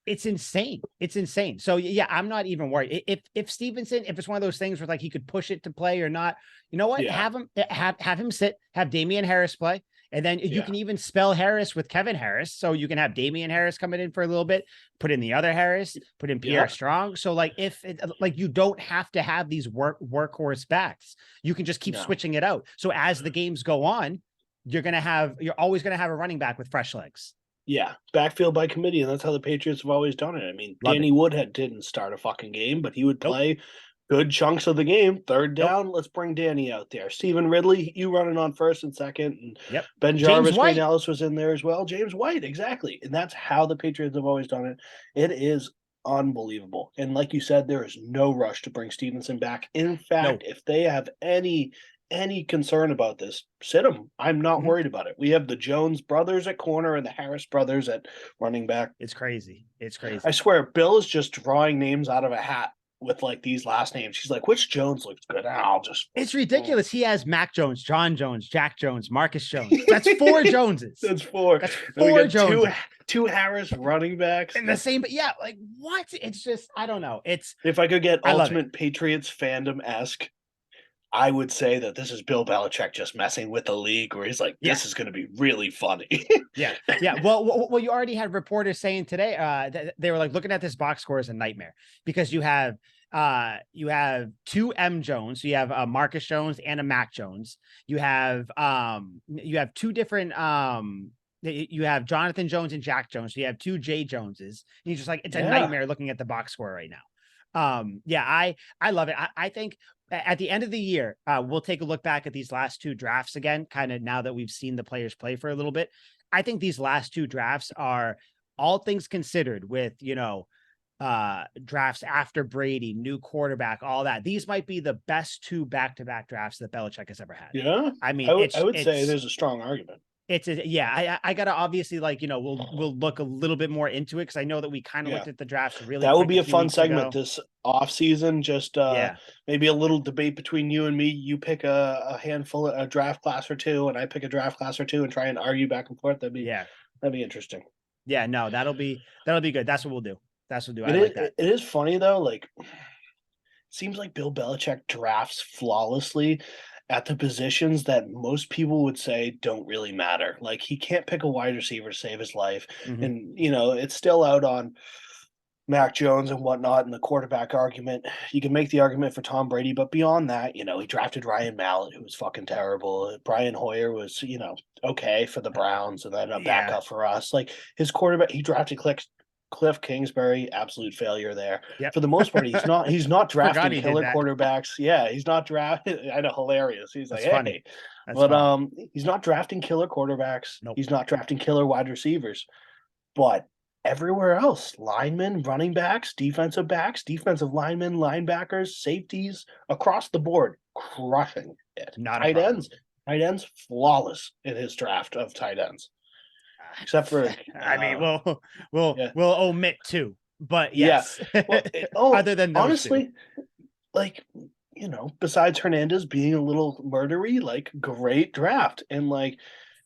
it's insane. It's insane. So yeah, I'm not even worried. If Stevenson, if it's one of those things where like he could push it to play or not, you know what? Yeah. Have him sit, have Damian Harris play. And then you can even spell Harris with Kevin Harris. So you can have Damian Harris coming in for a little bit, put in the other Harris, put in Pierre Strong. So like you don't have to have these workhorse backs. You can just keep switching it out. So as the games go on, you're always going to have a running back with fresh legs. Yeah, backfield by committee, and that's how the Patriots have always done it. I mean, Danny Woodhead didn't start a fucking game, but he would play good chunks of the game. Third down, let's bring Danny out there. Stephen Ridley, you running on first and second, and Ben Jarvis, Green Ellis was in there as well. James White, exactly, and that's how the Patriots have always done it. It is unbelievable, and like you said, there is no rush to bring Stevenson back. In fact, if they have any concern about this, sit him. I'm not worried about it. We have the Jones brothers at corner and the Harris brothers at running back. It's crazy. It's crazy. I swear, Bill is just drawing names out of a hat with like these last names. She's like, which Jones looks good? It's ridiculous. He has Mac Jones, John Jones, Jack Jones, Marcus Jones. That's 4 Joneses. That's 4. That's 4 Joneses. Two Harris running backs. And the same, but yeah, like what? It's just, I don't know. If I could get ultimate Patriots fandom-esque, I would say that this is Bill Belichick just messing with the league, where he's like, this is going to be really funny. Yeah. Well, you already had reporters saying today that they were like looking at this box score as a nightmare, because you have 2 M Jones, so you have Marcus Jones and a Mac Jones. You have 2 different you have Jonathan Jones and Jack Jones. So you have 2 J Joneses. And you're just like, it's a nightmare looking at the box score right now. I love it. I think at the end of the year, we'll take a look back at these last 2 drafts again, kind of now that we've seen the players play for a little bit. I think these last 2 drafts are, all things considered, with, drafts after Brady, new quarterback, all that. These might be the best 2 back-to-back drafts that Belichick has ever had. Yeah. I mean, I would say there's a strong argument. I gotta obviously we'll look a little bit more into it, because I know that we kind of looked at the drafts really. That would be a fun segment this off season. Just maybe a little debate between you and me. You pick a handful, a draft class or 2, and I pick a draft class or 2, and try and argue back and forth. That'd be interesting. Yeah, no, that'll be good. That's what we'll do. I like that. It is funny though. Like, it seems like Bill Belichick drafts flawlessly at the positions that most people would say don't really matter. Like, he can't pick a wide receiver to save his life. Mm-hmm. And, it's still out on Mac Jones and whatnot in the quarterback argument. You can make the argument for Tom Brady, but beyond that, he drafted Ryan Mallett, who was fucking terrible. Brian Hoyer was, okay for the Browns, and then a backup for us. Like, his quarterback, he drafted Cliff Kingsbury, absolute failure there. Yep. For the most part, he's not drafting killer quarterbacks. Yeah, he's not drafting. I know, hilarious. He's That's like, funny. Hey, but he's not drafting killer quarterbacks. Nope. He's not drafting killer wide receivers. But everywhere else, linemen, running backs, defensive linemen, linebackers, safeties, across the board, crushing it. Tight ends, flawless in his draft of tight ends. except for I mean, yeah, we'll omit two, but yeah. yes. Well, Other than those two. honestly, like besides Hernandez being a little murdery, like great draft and like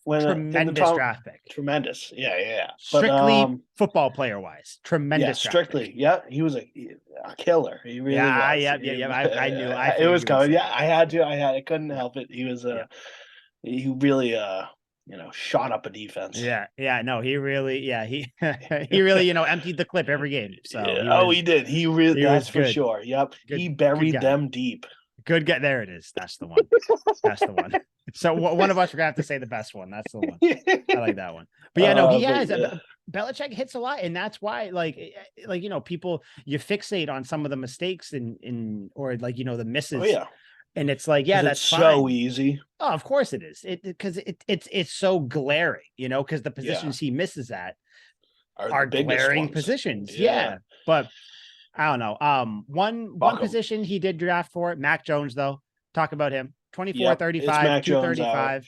when in the Tremendous top draft pick. tremendous, yeah. But Strictly football player wise, yeah, tremendous draft pick. strictly, yeah, he was a killer. He really Yeah, was. yeah. I knew. I It figured was you would coming. say Yeah, it. I couldn't Yeah, help it. He was yeah, he really shot up a defense. yeah. No, he really, yeah, he he really, emptied the clip every game. So Yeah. Oh, he did. He really. he was That's for good, sure. Yep. He good buried guy, them deep. good guy. There it is. That's the one. That's the one. So one of us are gonna have to say the best one. That's the one. I like that one. But yeah, no, he But has. yeah. Belichick hits a lot, and that's why, people you fixate on some of the mistakes or the Oh misses, yeah. and it's like, yeah, Because it's that's so fine. easy. Oh, of course it is. Because it's so glaring, because the Yeah. positions he misses at Are the are biggest glaring ones. positions. Yeah. Yeah, but I don't know. One Fuck him. position he did draft for Mac Jones though. Talk about him. 24, Yep. It's 35, Mac Jones out.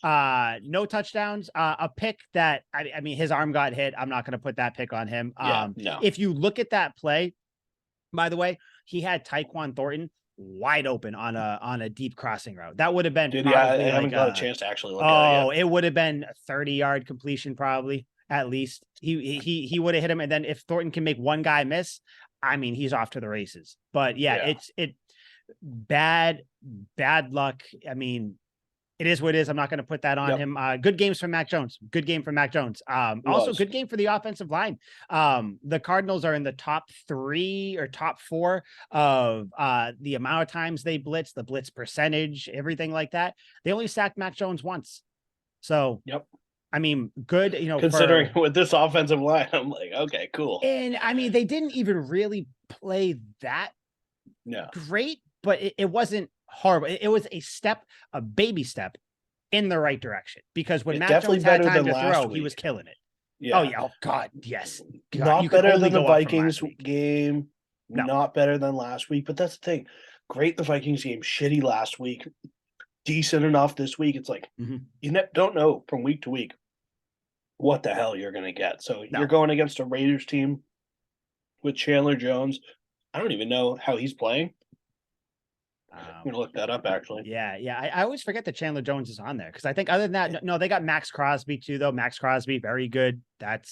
235. No touchdowns. A pick that I mean, his arm got hit. I'm not going to put that pick on him. Yeah. No. If you look at that play, by the way, he had Tyquan Thornton wide open on a deep crossing route. That would have been Dude, yeah, I probably haven't like got a chance to actually look at it yet. it would have been a 30-yard completion probably at least. He would have hit him, and then if Thornton can make one guy miss, I mean, he's off to the races. But yeah, it bad luck. I mean, it is what it is. I'm not going to put that on him. Good games from Mac Jones. Good game from Mac Jones. Also good game for the offensive line. The Cardinals are in the top 3 or top 4 of the amount of times they blitz, the blitz percentage, everything like that. They only sacked Mac Jones once. So, I mean, good, Considering with this offensive line, I'm like, okay, cool. And I mean, they didn't even really play that great, but it wasn't horrible. It was a baby step in the right direction, because when Mac Jones had time to throw, he was killing it. Yeah. Oh yeah. Oh God. Yes. God, not better than the Vikings game. No. Not better than last week. But that's the thing. Great the Vikings game. Shitty last week. Decent enough this week. It's like you don't know from week to week what the hell you're going to get. So you're going against a Raiders team with Chandler Jones. I don't even know how he's playing. I'm going to look that up, actually. Yeah. I always forget that Chandler Jones is on there, because I think other than that, no, they got Max Crosby too, though. Max Crosby, very good. That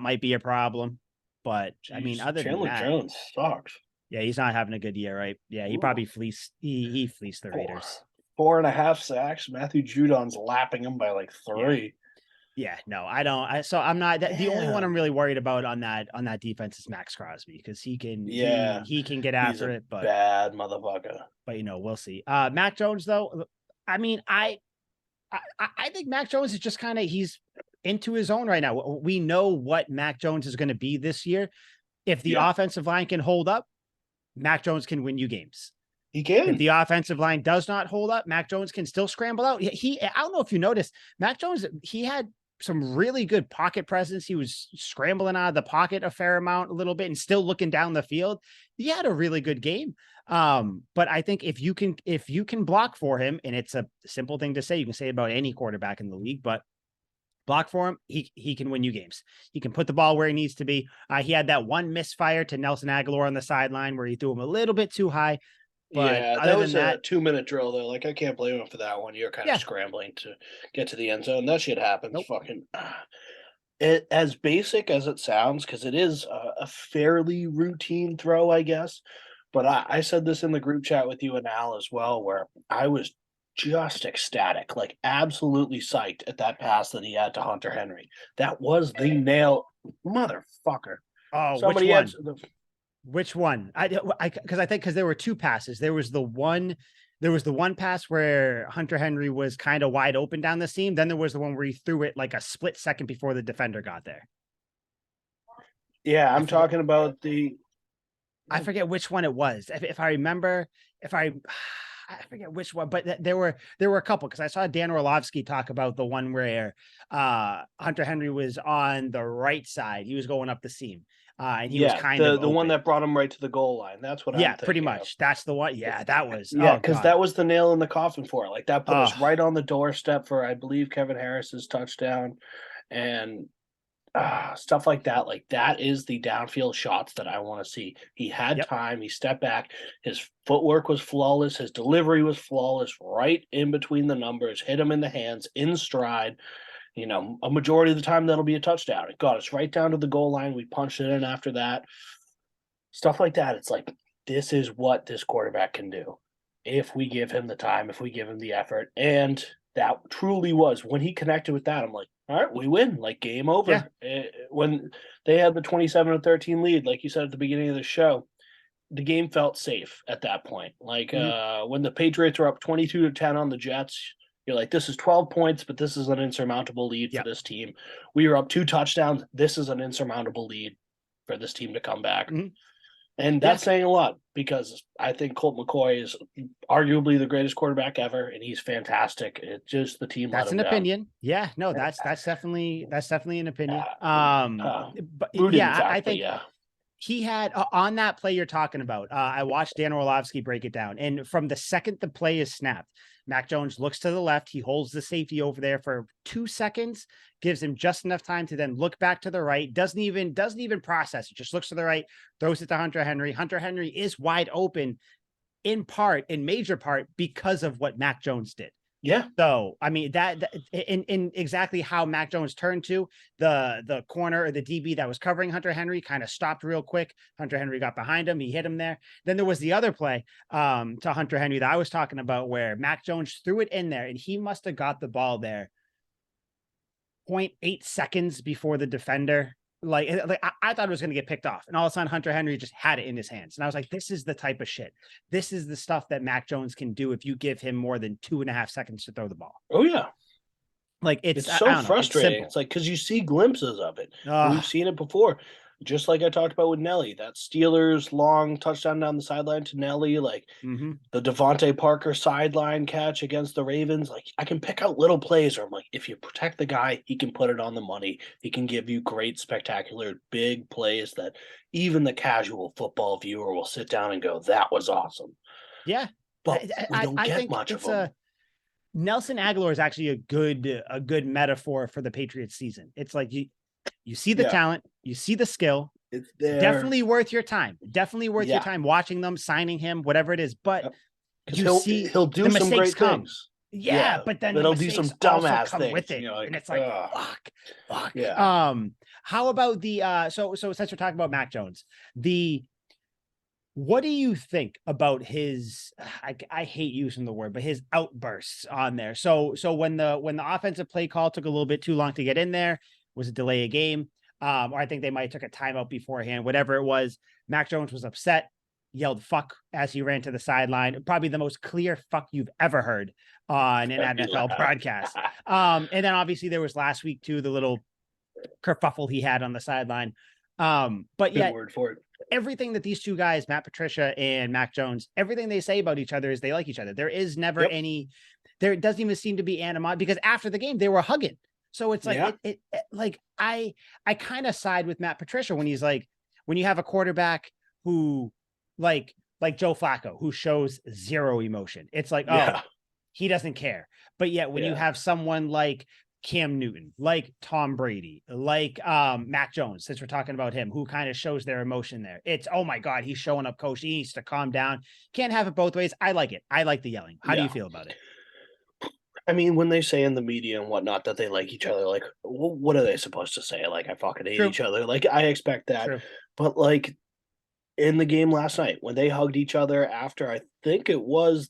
might be a problem. But I mean, other Chandler than that, Jones sucks. Yeah, he's not having a good year, right? Yeah, he probably fleeced. He fleeced the Raiders. 4.5 sacks. Matthew Judon's lapping him by like 3. Yeah, no, I don't. So I'm not. The only one I'm really worried about on that defense is Max Crosby, because he can. Yeah, he can get after it, but bad motherfucker. But we'll see. Mac Jones though. I mean, I think Mac Jones is just kind of, he's into his own right now. We know what Mac Jones is going to be this year. If the offensive line can hold up, Mac Jones can win you games. He can. If the offensive line does not hold up, Mac Jones can still scramble out. I don't know if you noticed, Mac Jones, he had some really good pocket presence. He was scrambling out of the pocket a fair amount, a little bit, and still looking down the field. He had a really good game. But I think if you can block for him, and it's a simple thing to say, you can say about any quarterback in the league, but block for him, he can win you games. He can put the ball where he needs to be. He had that one misfire to Nelson Aguilar on the sideline where he threw him a little bit too high. But yeah, that was a 2-minute drill though. Like, I can't blame him for that one. You're kind of scrambling to get to the end zone. That shit happens. Fucking it, as basic as it sounds, because it is a fairly routine throw, I guess. But I said this in the group chat with you and Al as well, where I was just ecstatic, like absolutely psyched at that pass that he had to Hunter Henry. That was the nail, motherfucker. Oh, somebody which one? Which one? Because there were two passes. There was the one pass where Hunter Henry was kind of wide open down the seam. Then there was the one where he threw it like a split second before the defender got there. Yeah, I'm talking about the. I forget which one it was. If I remember, I forget which one, but there were a couple, because I saw Dan Orlovsky talk about the one where Hunter Henry was on the right side. He was going up the seam. And he was Yeah, kind of the one open. that brought him right to the goal line. That's what I'm Yeah, pretty thinking of. much. That's the one. Yeah, that was, Yeah, oh because God. that was the nail in the coffin for it. Like that put us Oh, right on the doorstep for, I believe, Kevin Harris's touchdown, and stuff like that. Like that is the downfield shots that I want to see. He had yep. time. He stepped back. His footwork was flawless. His delivery was flawless. Right in between the numbers, hit him in the hands, in stride. A majority of the time that'll be a touchdown. It got us right down to the goal line. We punched it in after that. Stuff like that. It's like, this is what this quarterback can do if we give him the time, if we give him the effort. And that truly was when he connected with that. I'm like, all right, we win. Like, game Yeah. over. When they had the 27-13 lead, like you said at the beginning of the show, the game felt safe at that point. Like when the Patriots were up 22-10 on the Jets, you're like, this is 12 points, but this is an insurmountable lead for Yep. this team. We were up 2 touchdowns. This is an insurmountable lead for this team to come back. Mm-hmm. And that's saying a lot, because I think Colt McCoy is arguably the greatest quarterback ever, and he's fantastic. It's just the team That's let him an down. opinion. Yeah, no, that's definitely an opinion. But Rooted in yeah, fact, I but think yeah. he had on that play you're talking about. I watched Dan Orlovsky break it down, and from the second the play is snapped, Mac Jones looks to the left. He holds the safety over there for 2 seconds, gives him just enough time to then look back to the right. Doesn't even process it. Just looks to the right, throws it to Hunter Henry. Hunter Henry is wide open, in major part, because of what Mac Jones did. Yeah. So, I mean, that in exactly how Mac Jones turned to the corner, or the DB that was covering Hunter Henry, kind of stopped real quick. Hunter Henry got behind him. He hit him there. Then there was the other play to Hunter Henry that I was talking about, where Mac Jones threw it in there, and he must have got the ball there 0.8 seconds before the defender. I thought it was going to get picked off, and all of a sudden Hunter Henry just had it in his hands. And I was like, this is the type of shit. This is the stuff that Mac Jones can do if you give him more than 2.5 seconds to throw the ball. Oh, yeah. Like, it's so frustrating. It's like, because you see glimpses of it. We've seen it before. Just like I talked about with Nelly, that Steelers long touchdown down the sideline to Nelly, like the Devontae Parker sideline catch against the Ravens. Like, I can pick out little plays where I'm like, if you protect the guy, he can put it on the money. He can give you great, spectacular, big plays that even the casual football viewer will sit down and go, that was awesome. Yeah. But we don't get much of them. Nelson Aguilar is actually a good metaphor for the Patriots season. It's like you see the talent, you see the skill. It's there. Definitely worth your time. Definitely worth your time watching them, signing him, whatever it is. But he'll do some great things. Yeah, but then it'll do some dumbass things with it, like, and it's like, fuck. Yeah. How about the so since we're talking about Mac Jones, what do you think about his, I hate using the word, but his outbursts on there? So when the offensive play call took a little bit too long to get in there, was a delay a game, or I think they might have took a timeout beforehand, whatever it was, Mac Jones was upset, yelled fuck as he ran to the sideline. Probably the most clear fuck you've ever heard on an NFL broadcast. And then obviously there was last week too, the little kerfuffle he had on the sideline. But yeah, word for it. Everything that these two guys, Matt Patricia and Mac Jones, everything they say about each other is they like each other. There is never there doesn't even seem to be animosity, because after the game they were hugging. So it's like, like I kind of side with Matt Patricia when he's like, when you have a quarterback who like Joe Flacco, who shows zero emotion, it's like, oh, he doesn't care. But yet when you have someone like Cam Newton, like Tom Brady, like Mac Jones, since we're talking about him, who kind of shows their emotion there, it's, oh my God, he's showing up, coach. He needs to calm down. Can't have it both ways. I like it. I like the yelling. How do you feel about it? I mean, when they say in the media and whatnot that they like each other, like, what are they supposed to say? Like, I fucking hate each other. Like, I expect that. True. But like in the game last night, when they hugged each other after, I think it was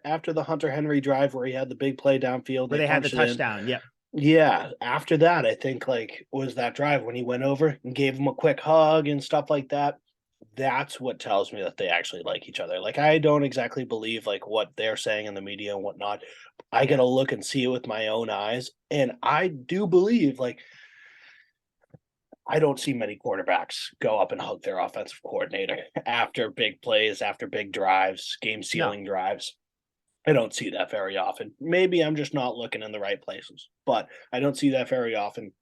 after the Hunter Henry drive where he had the big play downfield, where they had the touchdown. Yeah. Yeah. After that, I think like was that drive when he went over and gave him a quick hug and stuff like that. That's what tells me that they actually like each other. Like, I don't exactly believe like what they're saying in the media and whatnot. I gotta look and see it with my own eyes. And I do believe, like, I don't see many quarterbacks go up and hug their offensive coordinator after big plays, after big drives, game No. sealing drives. I don't see that very often. Maybe I'm just not looking in the right places, but I don't see that very often.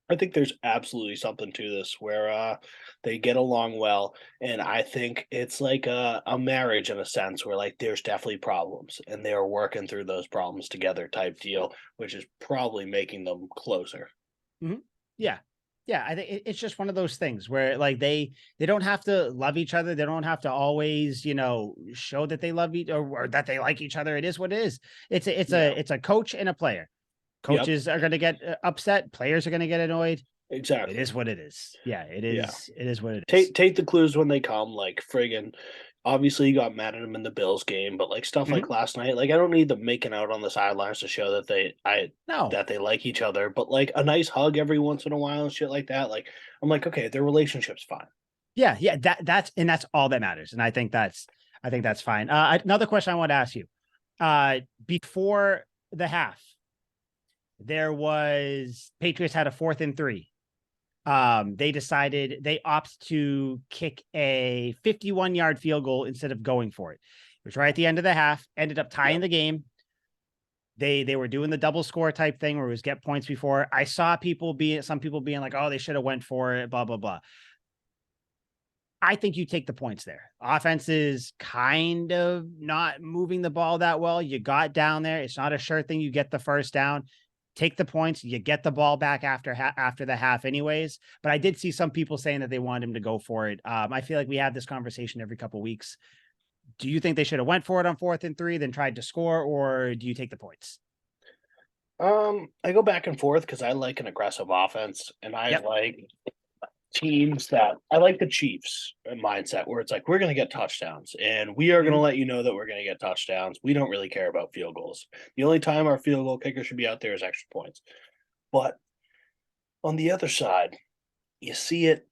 I think there's absolutely something to this where they get along well, and I think it's like a marriage in a sense where like there's definitely problems, and they're working through those problems together type deal, which is probably making them closer. Mhm. Yeah. Yeah, I think it's just one of those things where like they don't have to love each other. They don't have to always, show that they love each or that they like each other. It is what it is. Yeah. It's a coach and a player. Yep. Coaches are going to get upset. Players are going to get annoyed. It Exactly. is what it is. Yeah, it Yeah. is. It is what it is. Take the clues when they come, like friggin' obviously you got mad at him in the Bills game, but like stuff like Mhm. last night, like I don't need them making out on the sidelines to show that No. they like each other, but like a nice hug every once in a while and shit like that. Like I'm like, okay, their relationship's fine. Yeah, yeah. That's all that matters, and I think that's fine. Another question I want to ask you. Before the half, there was Patriots had a 4th and 3. They opt to kick a 51-yard field goal instead of going for it. It was right at the end of the half, ended up tying Yep. the game. They were doing the double score type thing where it was get points before. I saw some people being like, oh, they should have went for it, blah, blah, blah. I think you take the points there. Offense is kind of not moving the ball that well. You got down there. It's not a sure thing. You get the first down, take the points. You get the ball back after the half, anyways. But I did see some people saying that they wanted him to go for it. I feel like we have this conversation every couple of weeks. Do you think they should have went for it on 4th and 3, then tried to score, or do you take the points? I go back and forth because I like an aggressive offense, and I Yep. like teams that I like the Chiefs mindset where it's like we're going to get touchdowns and we are going to Mhm. let you know that we're going to get touchdowns. We don't really care about field goals. The only time our field goal kicker should be out there is extra points. But on the other side, you see it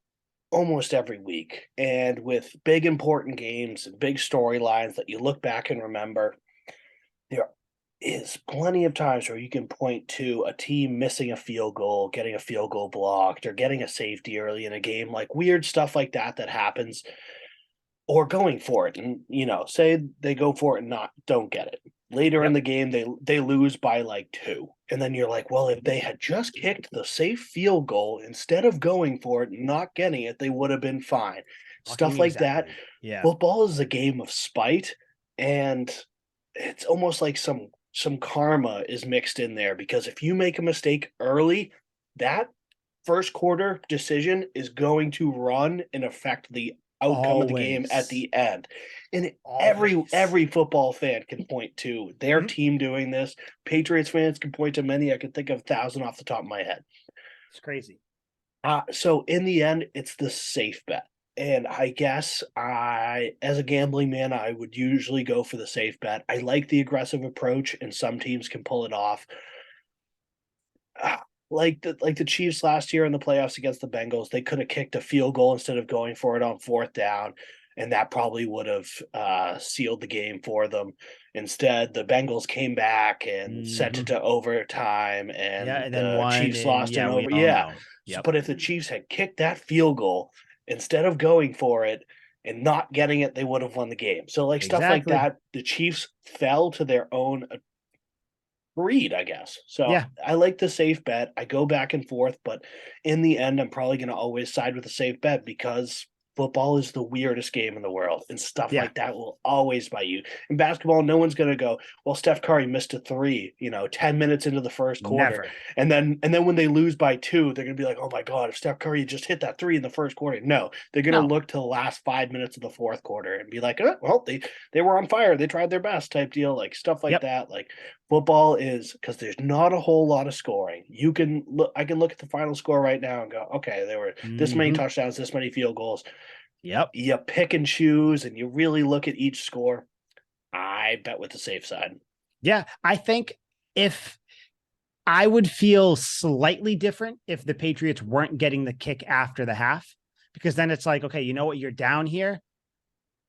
almost every week. And with big important games and big storylines that you look back and remember, there is plenty of times where you can point to a team missing a field goal, getting a field goal blocked, or getting a safety early in a game, like weird stuff like that that happens, or going for it. And say they go for it and not don't get it. Later in Yep. the game, they lose by like two. And then you're like, well, if they had just kicked the safe field goal instead of going for it and not getting it, they would have been fine. Stuff Fucking like that. exactly. Yeah. Football is a game of spite, and it's almost like some karma is mixed in there because if you make a mistake early, that first quarter decision is going to run and affect the outcome of the game at Always. the end. And Always. every football fan can point to their Mhm. team doing this. Patriots fans can point to many. I could think of 1,000 off the top of my head. It's crazy. So in the end, it's the safe bet. And I guess as a gambling man, I would usually go for the safe bet. I like the aggressive approach, and some teams can pull it off. Like the Chiefs last year in the playoffs against the Bengals, they could have kicked a field goal instead of going for it on fourth down, and that probably would have sealed the game for them. Instead, the Bengals came back and sent it Mhm. to overtime, Yeah, and and then the one, Chiefs and lost in yeah, we over. all Yeah. know. So, Yep. but if the Chiefs had kicked that field goal instead of going for it and not getting it, they would have won the game. So, like stuff like Exactly. that, the Chiefs fell to their own greed, I guess. So Yeah. I like the safe bet. I go back and forth, but in the end, I'm probably going to always side with the safe bet because football is the weirdest game in the world, and stuff Yeah. like that will always bite you. In basketball, no one's going to go, well, Steph Curry missed a three, 10 minutes into the first quarter. Never. And then when they lose by two, they're going to be like, oh my God, if Steph Curry just hit that three in the first quarter. No, they're going to No. look to the last 5 minutes of the fourth quarter and be like, well, they were on fire. They tried their best type deal, like stuff like Yep. that. Like football is because there's not a whole lot of scoring. I can look at the final score right now and go, okay, there were this many Mhm. touchdowns, this many field goals. Yep. You pick and choose and you really look at each score. I bet with the safe side. Yeah. I think if I would feel slightly different if the Patriots weren't getting the kick after the half, because then it's like, okay, you know what? You're down here.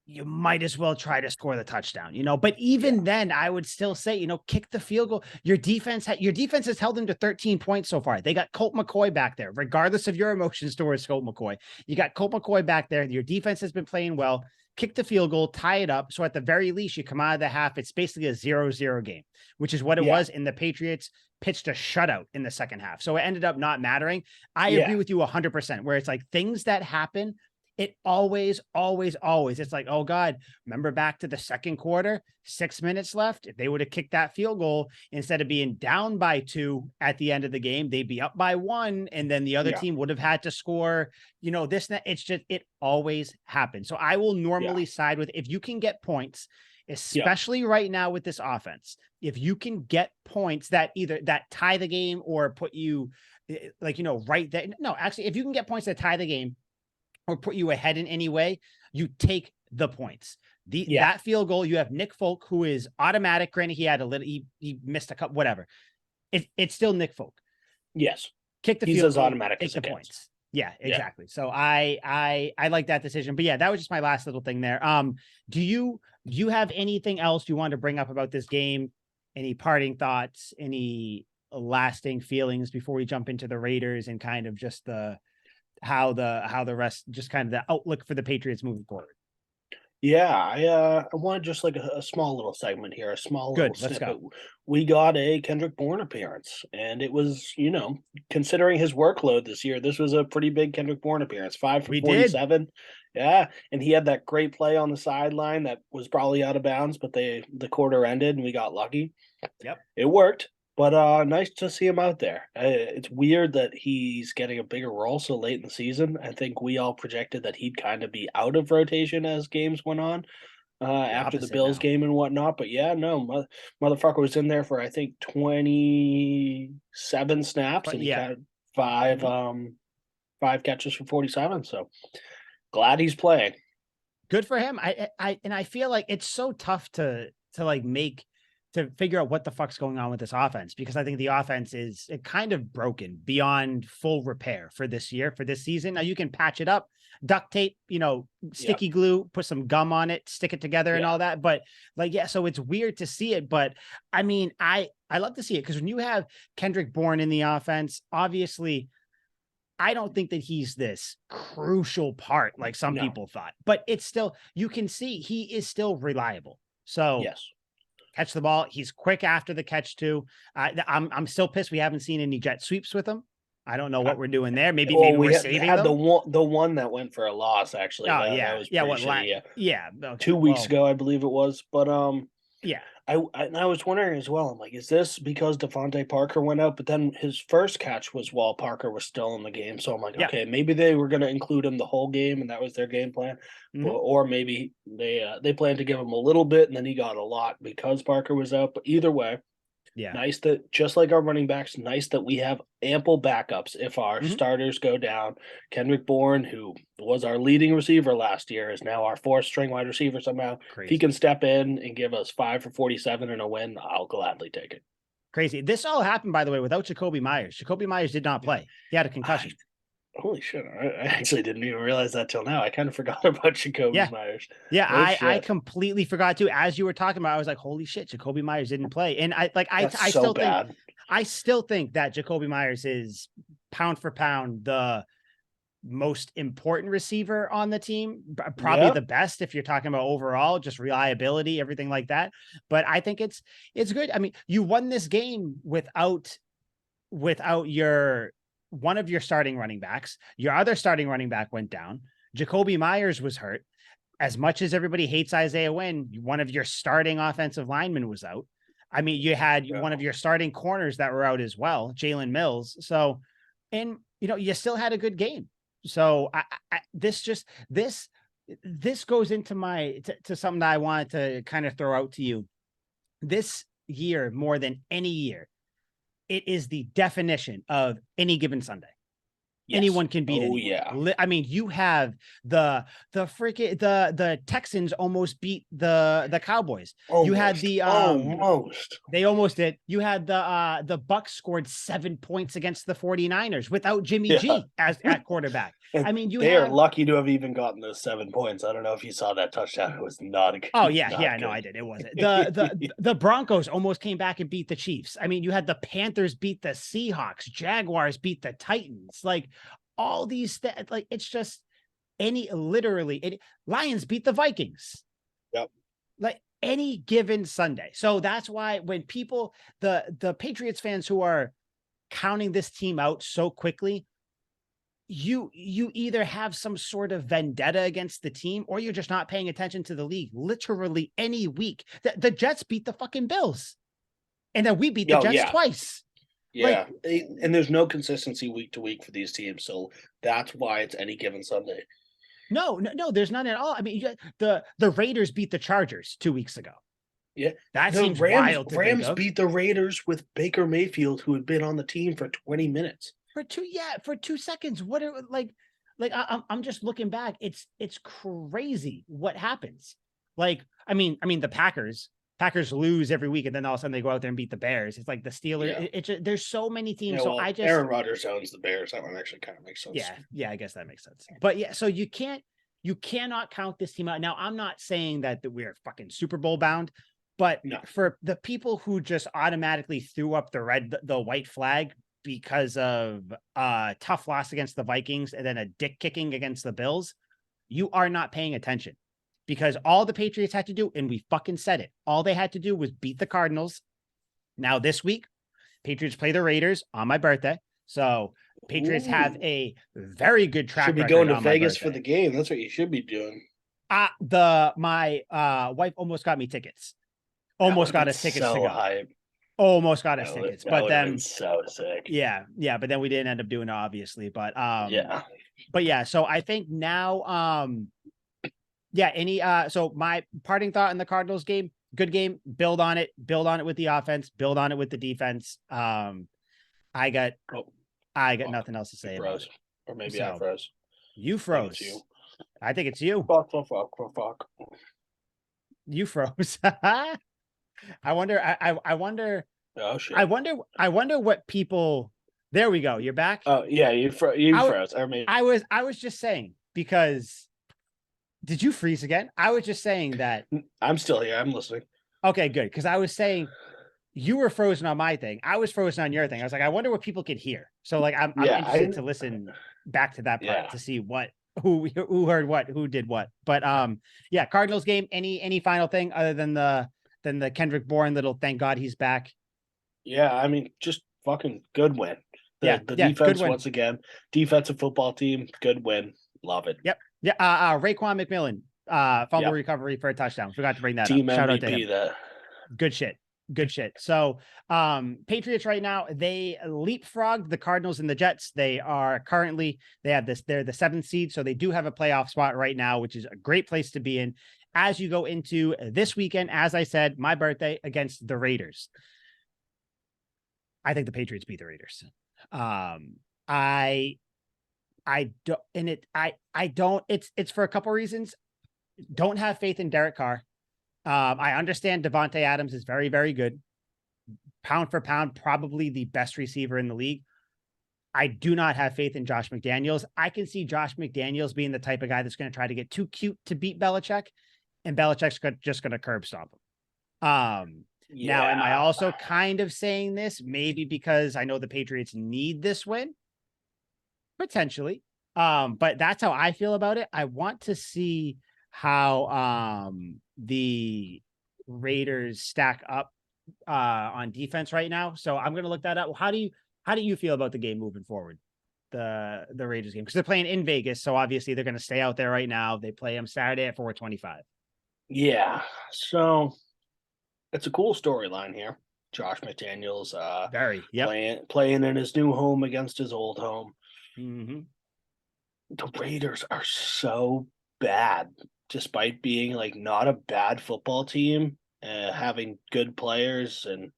you might as well try to score the touchdown, but even then I would still say, kick the field goal. Your defense has held them to 13 points so far. They got Colt McCoy back there, regardless of your emotions towards Colt McCoy. You got Colt McCoy back there. Your defense has been playing well. Kick the field goal, tie it up. So at the very least, you come out of the half. It's basically a 0-0 game, which is what it was. And the Patriots pitched a shutout in the second half. So it ended up not mattering. I agree with you 100%, where it's like things that happen, it always, it's like, oh God, remember back to the second quarter, 6 minutes left. If they would have kicked that field goal, instead of being down by 2 at the end of the game, they'd be up by 1. And then the other team would have had to score, this, that. It's just, it always happens. So I will normally side with, if you can get points, especially right now with this offense, if you can get points that either that tie the game or put you right there. No, actually, if you can get points that tie the game or put you ahead in any way, you take the points. That field goal, you have Nick Folk, who is automatic. Granted, he had a little, he missed a couple, whatever. It's still Nick Folk. Yes. Kick the He's field as goal, automatic take as the it gets. points. Yeah, exactly. So I like that decision. But yeah, that was just my last little thing there. Do you have anything else you want to bring up about this game? Any parting thoughts? Any lasting feelings before we jump into the Raiders and kind of just how the rest, just kind of the outlook for the Patriots moving forward? Yeah, I wanted just like a small little segment here, a small little Good, let's snippet. go. We got a Kendrick Bourne appearance, and it was, considering his workload this year, this was a pretty big Kendrick Bourne appearance. 5 for We did. 47. Yeah, and he had that great play on the sideline that was probably out of bounds, but the quarter ended and we got lucky. Yep. It worked. But nice to see him out there. It's weird that he's getting a bigger role so late in the season. I think we all projected that he'd kind of be out of rotation as games went on after the Bills game and whatnot. But yeah, no, motherfucker was in there for I think 27 snaps, and he had five catches for 47. So glad he's playing. Good for him. I feel like it's so tough to figure out what the fuck's going on with this offense, because I think the offense is kind of broken beyond full repair for this year, for this season. Now you can patch it up, duct tape, sticky glue, put some gum on it, stick it together and all that. But so it's weird to see it. But I mean, I love to see it, because when you have Kendrick Bourne in the offense, obviously I don't think that he's this crucial part like some people thought, but it's still, you can see he is still reliable. So catch the ball. He's quick after the catch too. I'm still pissed we haven't seen any jet sweeps with him. I don't know what we're doing there. Maybe we're saving them. The one that went for a loss, actually. Oh, that was pretty shitty. Okay. 2 weeks ago, I believe it was. But yeah. I was wondering as well. I'm like, is this because Devontae Parker went out? But then his first catch was while Parker was still in the game. So I'm like, okay, maybe they were going to include him the whole game, and that was their game plan. Or maybe they planned to give him a little bit, and then he got a lot because Parker was out. But either way, nice that, just like our running backs, nice that we have ample backups if our starters go down. Kendrick Bourne, who was our leading receiver last year, is now our 4th string wide receiver somehow. Crazy. If he can step in and give us 5 for 47 and a win, I'll gladly take it. Crazy. This all happened, by the way, without Jacoby Myers. Jacoby Myers did not play. He had a concussion. Holy shit. I actually didn't even realize that till now. I kind of forgot about Jacoby Myers. Yeah, I completely forgot too. As you were talking about, I was like, holy shit, Jacoby Myers didn't play. And I still think that Jacoby Myers is pound for pound the most important receiver on the team, probably the best if you're talking about overall, just reliability, everything like that. But I think it's good. I mean, you won this game without your one of your starting running backs. Your other starting running back went down. Jacoby Myers was hurt. As much as everybody hates Isaiah Wynn, one of your starting offensive linemen was out. I mean, you had one of your starting corners that were out as well, Jalen Mills. So, and you still had a good game. So this goes into to something that I wanted to kind of throw out to you. This year, more than any year, it is the definition of any given Sunday. Yes. Anyone can beat Oh, anyone. yeah. I mean, you have the Texans almost beat the Cowboys. You had Almost. the Almost. they almost did. You had the Bucks scored 7 points against the 49ers without Jimmy Yeah. G as at quarterback. And I mean, you they are have lucky to have even gotten those 7 points. I don't know if you saw that touchdown. It was not a Oh good, yeah, not yeah, no, I good. did. It wasn't. The Broncos almost came back and beat the Chiefs. I mean, you had the Panthers beat the Seahawks, Jaguars beat the Titans. Like all these like it's just Lions beat the Vikings. Yep. Like any given Sunday. So that's why when people the Patriots fans who are counting this team out so quickly, you either have some sort of vendetta against the team or you're just not paying attention to the league. Literally any week. The Jets beat the fucking Bills. And then we beat the Oh, Jets yeah. twice. Yeah. And there's no consistency week to week for these teams. So that's why it's any given Sunday. No, there's none at all. I mean, the Raiders beat the Chargers 2 weeks ago. Yeah. That The seems wild to think Rams of. beat the Raiders with Baker Mayfield, who had been on the team for 20 minutes. For 2 seconds. What are like I'm just looking back. It's crazy what happens. Like, I mean, the Packers lose every week, and then all of a sudden they go out there and beat the Bears. It's like the Steelers. Yeah. It's just, there's so many teams. Yeah, So well, I just Aaron Rodgers owns the Bears. That one actually kind of makes sense. yeah, I guess that makes sense. But yeah, so you cannot count this team out. Now, I'm not saying that we're fucking Super Bowl bound, but No. for the people who just automatically threw up the white flag because of tough loss against the Vikings and then a dick kicking against the Bills, you are not paying attention. Because all the Patriots had to do, and we fucking said it, all they had to do was beat the Cardinals. Now this week, Patriots play the Raiders on my birthday. So Patriots have a very good track Should be record going to on my Vegas for birthday. the game. That's what you should be doing. My wife almost got me tickets. Almost got us tickets to go. Hype. Almost got us tickets. That But would have then been so sick. yeah, but then we didn't end up doing it, obviously. But Yeah. But yeah, so I think now so my parting thought in the Cardinals game, good game, build on it with the offense, build on it with the defense. I got nothing else to say about it. Or maybe I froze. You froze. I think it's you. Fuck. You froze. I wonder. I wonder. Oh shit. I wonder what people. There we go. You're back. Oh yeah, you froze. I was just saying because. Did you freeze again? I was just saying that. I'm still here. I'm listening. Okay, good. Because I was saying you were frozen on my thing. I was frozen on your thing. I was like, I wonder what people could hear. So like, I'm interested to listen back to that part to see who heard what, who did what. But yeah, Cardinals game. Any final thing other than the Kendrick Bourne little thank God he's back? Yeah, I mean, just fucking good win. The defense once again, defensive football team, good win. Love it. Yep. Yeah. Raekwon McMillan, fumble recovery for a touchdown. Forgot to bring that team up. Shout MVP, out to him. Good shit. So, Patriots right now, they leapfrogged the Cardinals and the Jets. They're the 7th seed. So they do have a playoff spot right now, which is a great place to be in as you go into this weekend. As I said, my birthday against the Raiders. I think the Patriots beat the Raiders. It's for a couple reasons. Don't have faith in Derek Carr. I understand Devontae Adams is very, very good. Pound for pound, probably the best receiver in the league. I do not have faith in Josh McDaniels. I can see Josh McDaniels being the type of guy that's going to try to get too cute to beat Belichick, and Belichick's just going to curb stomp him. Now, am I also kind of saying this maybe because I know the Patriots need this win? Potentially. But that's how I feel about it. I want to see how the Raiders stack up on defense right now. So I'm going to look that up. How do you feel about the game moving forward? The Raiders game, because they're playing in Vegas, so obviously they're going to stay out there right now. They play them Saturday at 4:25. Yeah, so it's a cool storyline here. Josh McDaniels, playing in his new home against his old home. Mm-hmm. The Raiders are so bad, despite being like not a bad football team, having good players, and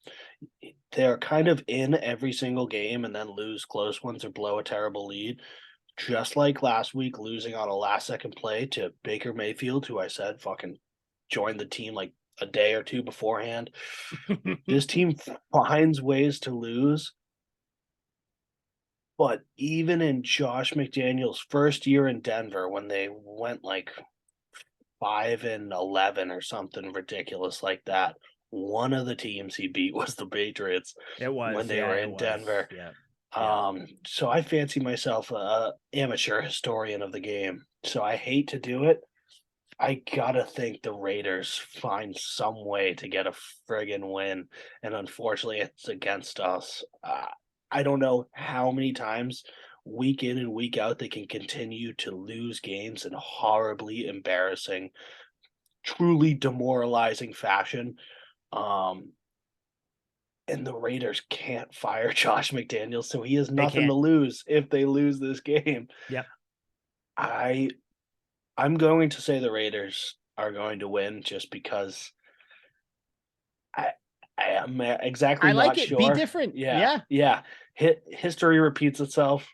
they're kind of in every single game and then lose close ones or blow a terrible lead. Just like last week, losing on a last second play to Baker Mayfield, who I said fucking joined the team like a day or two beforehand. This team finds ways to lose. But even in Josh McDaniels' first year in Denver, when they went like 5-11 or something ridiculous like that, one of the teams he beat was the Patriots It when was, they yeah, were it in was. Denver. Yeah. Yeah. So I fancy myself a amateur historian of the game. So I hate to do it. I gotta think the Raiders find some way to get a friggin' win, and unfortunately, it's against us. I don't know how many times week in and week out they can continue to lose games in horribly embarrassing, truly demoralizing fashion. Um, and the Raiders can't fire Josh McDaniels, so he has They nothing to can't. lose if they lose this game. Yep. I I'm going to say the Raiders are going to win just because I I am I exactly like not it. Be sure. different. Yeah, Yeah. yeah. History repeats itself.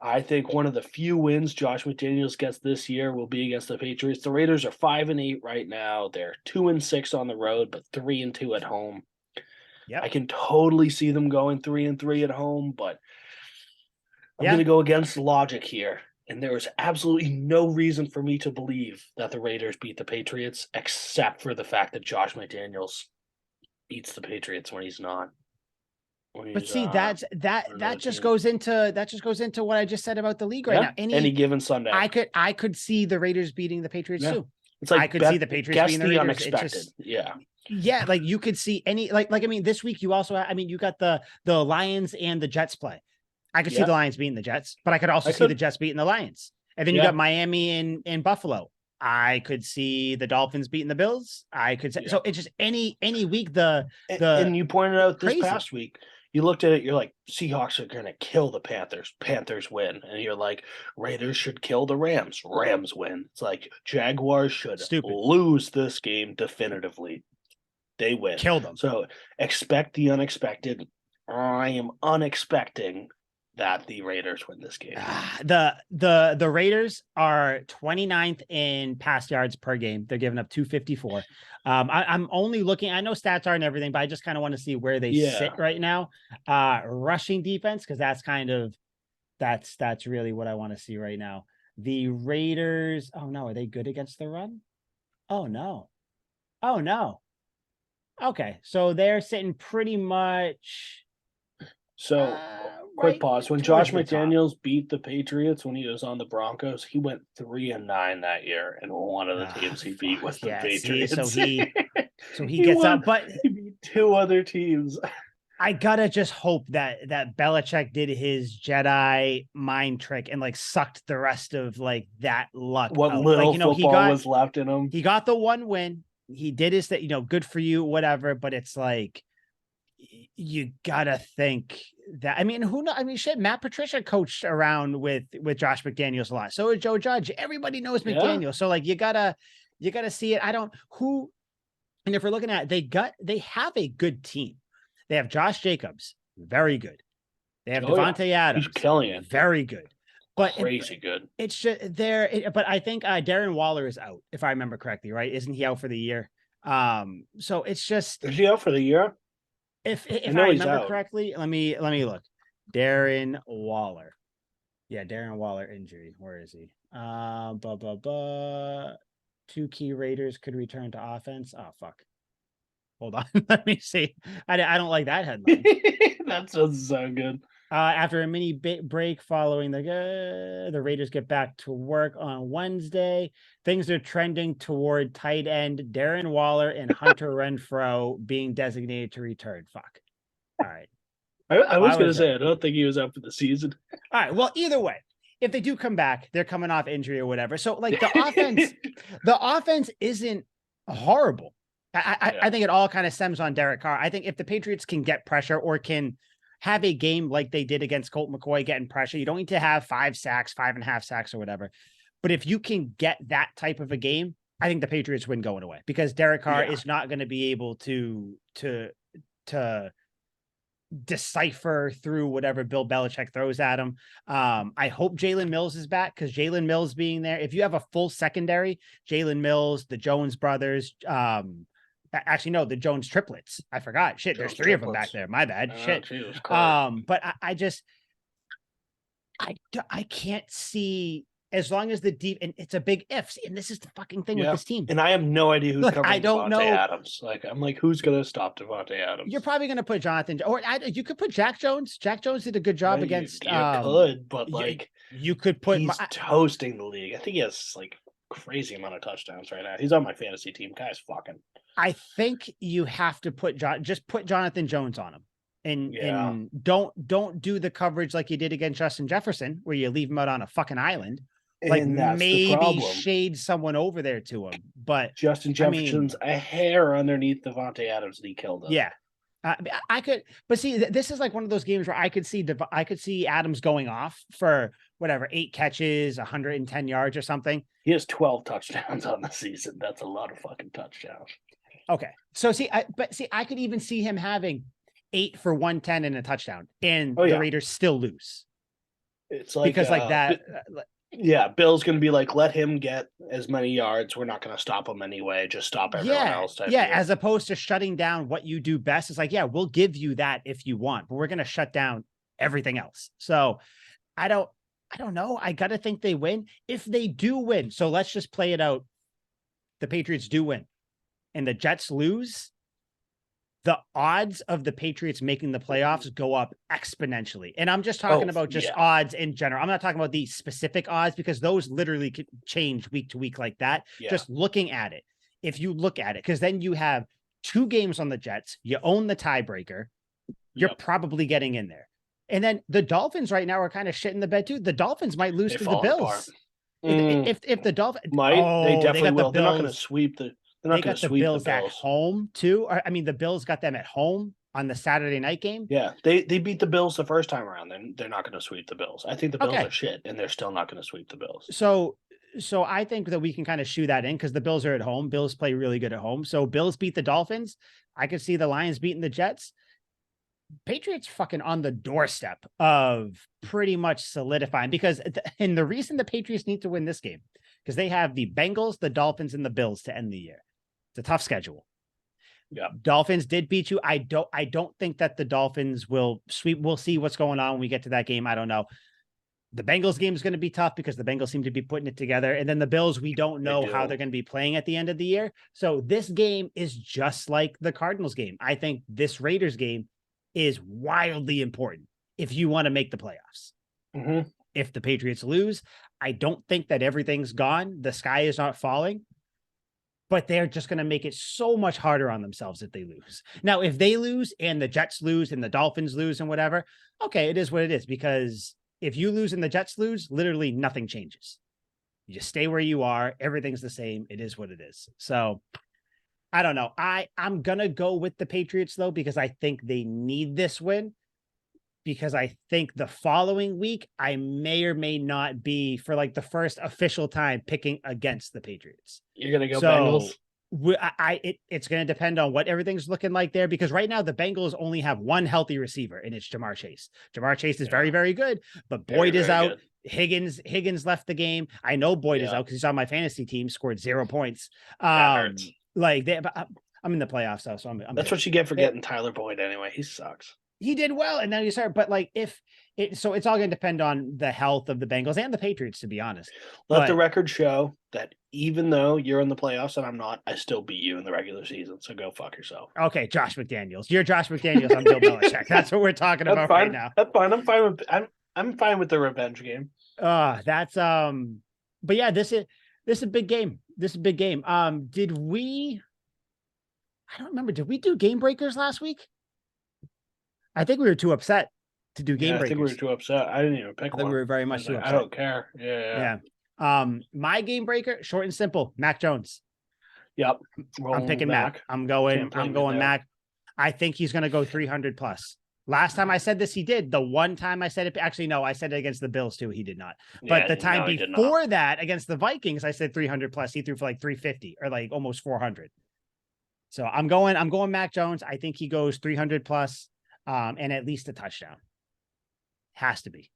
I think one of the few wins Josh McDaniels gets this year will be against the Patriots. The Raiders are 5-8 right now. They're 2-6 on the road, but 3-2 at home. I Yep. can totally see them going 3-3 at home, but I'm going Yeah. to go against logic here. And there is absolutely no reason for me to believe that the Raiders beat the Patriots, except for the fact that Josh McDaniels beats the Patriots when he's not. When But he's see, that's that on another that just team. goes into what I just said about the league right Yeah. now. Any given Sunday. I could see the Raiders beating the Patriots Yeah. too. It's I like could see the Patriots guess beating the the Raiders. It's unexpected. just Yeah. yeah, like you could see any I mean this week you also I mean you got the Lions and the Jets play. I could see Yeah. the Lions beating the Jets, but I could also I see the could. Jets beating the Lions. And then you Yeah. got Miami and Buffalo. I could see the Dolphins beating the Bills. I could say Yeah. so it's just any week the And you pointed out this crazy. past week, you looked at it, you're like, Seahawks are going to kill the Panthers. Panthers win. And you're like, Raiders should kill the Rams. Rams win. It's like, Jaguars should Stupid. lose this game definitively. They win. Kill them. So expect the unexpected. I am unexpecting that the Raiders win this game. The Raiders are 29th in pass yards per game. They're giving up 254. I'm only looking, I know stats aren't everything, but I just kind of want to see where they sit Yeah. right now. Rushing defense, because that's kind of that's really what I want to see right now. The Raiders, oh no, are they good against the run? Oh no. Oh no. Okay. So they're sitting pretty much So, quick right pause. When towards Josh the top. McDaniels beat the Patriots when he was on the Broncos, he went 3-9 that year, and one of the teams he beat was Fuck the yeah. See, so Patriots. he He gets won. up, but He beat two other teams. I gotta just hope that Belichick did his Jedi mind trick and like sucked the rest of like that luck What out. Like, little football was left in him. he got the one win. He did his that, good for you, whatever. But it's like you gotta think that I mean, who knows? I mean, shit, Matt Patricia coached around with Josh McDaniels a lot. So is Joe Judge. Everybody knows Yeah. McDaniels. So like you gotta see it. I don't who and if we're looking at they have a good team. They have Josh Jacobs, very good. They have Oh, yeah. Devontae He's Adams, killing it. very good. But Crazy good. it's just there. But I think Darren Waller is out, if I remember correctly, right? Isn't he out for the year? So it's just Is he out for the year? I if I know he's remember out. correctly, let me look. Darren Waller. Yeah, Darren Waller injury. Where is he? Blah blah blah. Two key Raiders could return to offense. Oh fuck. Hold on. Let me see. I don't like that headline. That sounds so good. After a mini break following the Raiders get back to work on Wednesday, things are trending toward tight end Darren Waller and Hunter Renfrow being designated to return. Fuck. All right. I was going to say, right. I don't think he was out for the season. All right. Well, either way, if they do come back, they're coming off injury or whatever. So, like the offense isn't horrible. I think it all kind of stems on Derek Carr. I think if the Patriots can get pressure or can have a game like they did against Colt McCoy, getting pressure, you don't need to have 5 sacks, 5.5 sacks or whatever. But if you can get that type of a game, I think the Patriots win going away because Derek Carr is not going to be able to decipher through whatever Bill Belichick throws at him. I hope Jalen Mills is back, because Jalen Mills being there, if you have a full secondary, Jalen Mills, the Jones brothers, actually, no, the Jones triplets. I forgot. Shit, there's Jones three of them back triplets. there. My bad. Shit. Jesus Christ. But I can't see, as long as the deep, and it's a big if. And this is the fucking thing with this team. And I have no idea who's Look, covering I don't Devontae know. Adams. Like, I'm like, who's going to stop Devontae Adams? You're probably going to put Jonathan, or you could put Jack Jones. Jack Jones did a good job against. You could, but like, you could put. He's toasting the league. I think he has like crazy amount of touchdowns right now. He's on my fantasy team. Guy's fucking. I think you have to put just put Jonathan Jones on him. And don't do the coverage like you did against Justin Jefferson, where you leave him out on a fucking island. Like, maybe shade someone over there to him. But Justin Jefferson's a hair underneath Devontae Adams, and he killed him. Yeah, I could, but see, this is like one of those games where I could see Adams going off for whatever 8 catches, 110 yards or something. He has 12 touchdowns on the season. That's a lot of fucking touchdowns. Okay, so I could even see him having 8 for 110 and a touchdown, and the Raiders still lose. It's like, because like that. Yeah, Bill's going to be like, let him get as many yards. We're not going to stop him anyway. Just stop everyone else. As opposed to shutting down what you do best. It's like, yeah, we'll give you that if you want, but we're going to shut down everything else. So I don't know. I got to think they win. If they do win, so let's just play it out. The Patriots do win and the Jets lose. The odds of the Patriots making the playoffs go up exponentially. And I'm just talking about odds in general. I'm not talking about the specific odds, because those literally could change week to week like that. Yeah. Just looking at it. If you look at it, because then you have 2 games on the Jets, you own the tiebreaker, you're probably getting in there. And then the Dolphins right now are kind of shit in the bed too. The Dolphins might lose to the Bills. If the Dolphins they definitely will. They're not going to sweep the. They got the Bills at home too. I mean, the Bills got them at home on the Saturday night game. Yeah, they beat the Bills the first time around. Then they're not going to sweep the Bills. I think the Bills are shit, and they're still not going to sweep the Bills. So I think that we can kind of shoe that in, because the Bills are at home. Bills play really good at home. So Bills beat the Dolphins. I could see the Lions beating the Jets. Patriots fucking on the doorstep of pretty much solidifying, because and the reason the Patriots need to win this game, because they have the Bengals, the Dolphins, and the Bills to end the year. It's a tough schedule. Yeah. Dolphins did beat you. I don't think that the Dolphins will sweep. We'll see what's going on when we get to that game. I don't know. The Bengals game is going to be tough, because the Bengals seem to be putting it together. And then the Bills, we don't know how they're going to be playing at the end of the year. So this game is just like the Cardinals game. I think this Raiders game is wildly important if you want to make the playoffs. Mm-hmm. If the Patriots lose, I don't think that everything's gone. The sky is not falling. But they're just going to make it so much harder on themselves if they lose. Now, if they lose and the Jets lose and the Dolphins lose and whatever, okay, it is what it is. Because if you lose and the Jets lose, literally nothing changes. You just stay where you are. Everything's the same. It is what it is. So I don't know. I'm going to go with the Patriots, though, because I think they need this win. Because I think the following week, I may or may not be, for like the first official time, picking against the Patriots. You're going to go Bengals? It's going to depend on what everything's looking like there, because right now the Bengals only have one healthy receiver, and it's Jamar Chase. Jamar Chase is very, very good, but Boyd is out. Good. Higgins left the game. I know Boyd is out because he's on my fantasy team, scored 0 points. But I'm in the playoffs, so I'm That's what you get for getting Tyler Boyd anyway. He sucks. He did well, and then you start. But like, so it's all going to depend on the health of the Bengals and the Patriots, to be honest. Let the record show that even though you're in the playoffs and I'm not, I still beat you in the regular season. So go fuck yourself. Okay, Josh McDaniels. You're Josh McDaniels. I'm Bill Belichick. That's what we're talking about right now. That's fine. I'm fine with the revenge game. But yeah, this is a big game. This is a big game. Did we? I don't remember. Did we do game breakers last week? I think we were too upset to do game breakers. I think we were too upset. I didn't even pick one. I think we were very much too upset. I don't care. Yeah. My game breaker, short and simple, Mac Jones. Yep. I'm picking Mac. I'm going Mac. I think he's going to go 300 plus. Last time I said this, he did. The one time I said it, actually, no, I said it against the Bills too. He did not. But the time before that, against the Vikings, I said 300 plus. He threw for like 350 or like almost 400. So I'm going Mac Jones. I think he goes 300 plus. and at least a touchdown. Has to be.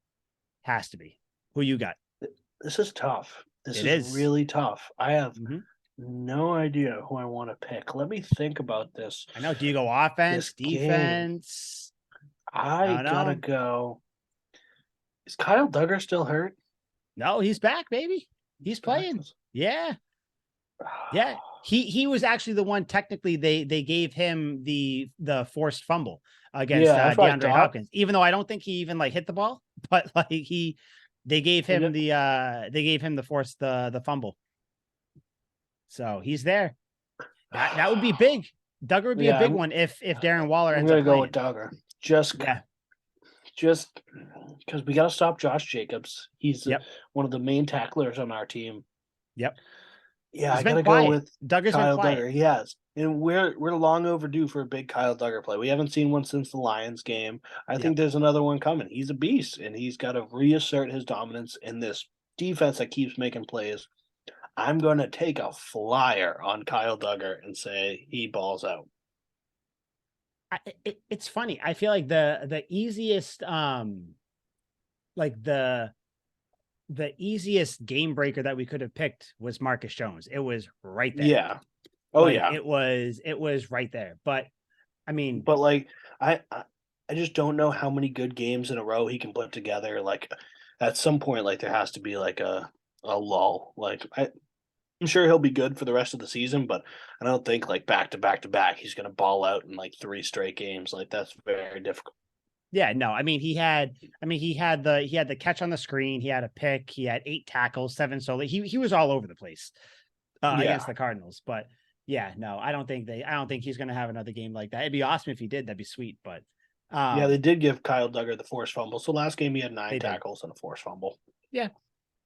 Has to be. Who you got? This is tough. This It is is. really tough. I have Mhm. no idea who I want to pick. Let me think about this. I know. Do you go offense, This game. defense? I I don't gotta know. go. Is Kyle Duggar still hurt? No, he's back, baby. He's playing. Yeah. Yeah. He was actually the one. Technically, they gave him the forced fumble against Yeah, that's what I DeAndre thought. Hopkins. Even though I don't think he even like hit the ball, but like they gave him the forced the fumble. So he's there. That would be big. Duggar would be a Yeah, big one if Darren Waller I'm ends gonna up go playing. with Duggar. Just Yeah. because we got to stop Josh Jacobs. He's Yep. one of the main tacklers on our team. Yep. Yeah, He's I been gotta go quiet. with Duggar's been Kyle quiet. Duggar. He has, and we're long overdue for a big Kyle Duggar play. We haven't seen one since the Lions game. I Yep. think there's another one coming. He's a beast, and he's got to reassert his dominance in this defense that keeps making plays. I'm going to take a flyer on Kyle Duggar and say he balls out. It's funny. I feel like the easiest like the easiest game breaker that we could have picked was Marcus Jones. It was right there. Yeah. Oh Like yeah. it was right there. But I mean, But like I just don't know how many good games in a row he can put together. Like at some point, like there has to be like a lull. I'm sure he'll be good for the rest of the season, but I don't think like back to back to back he's gonna ball out in like 3 straight games. Like that's very difficult. yeah, no, he had the catch on the screen, he had a pick, he had 8 tackles, 7 solo. He was all over the place against Yeah. the Cardinals. But yeah, no, I don't think he's gonna have another game like that. It'd be awesome if he did, that'd be sweet. But Yeah, they did give Kyle Duggar the forced fumble. So last game he had nine they did. tackles and a forced fumble. Yeah.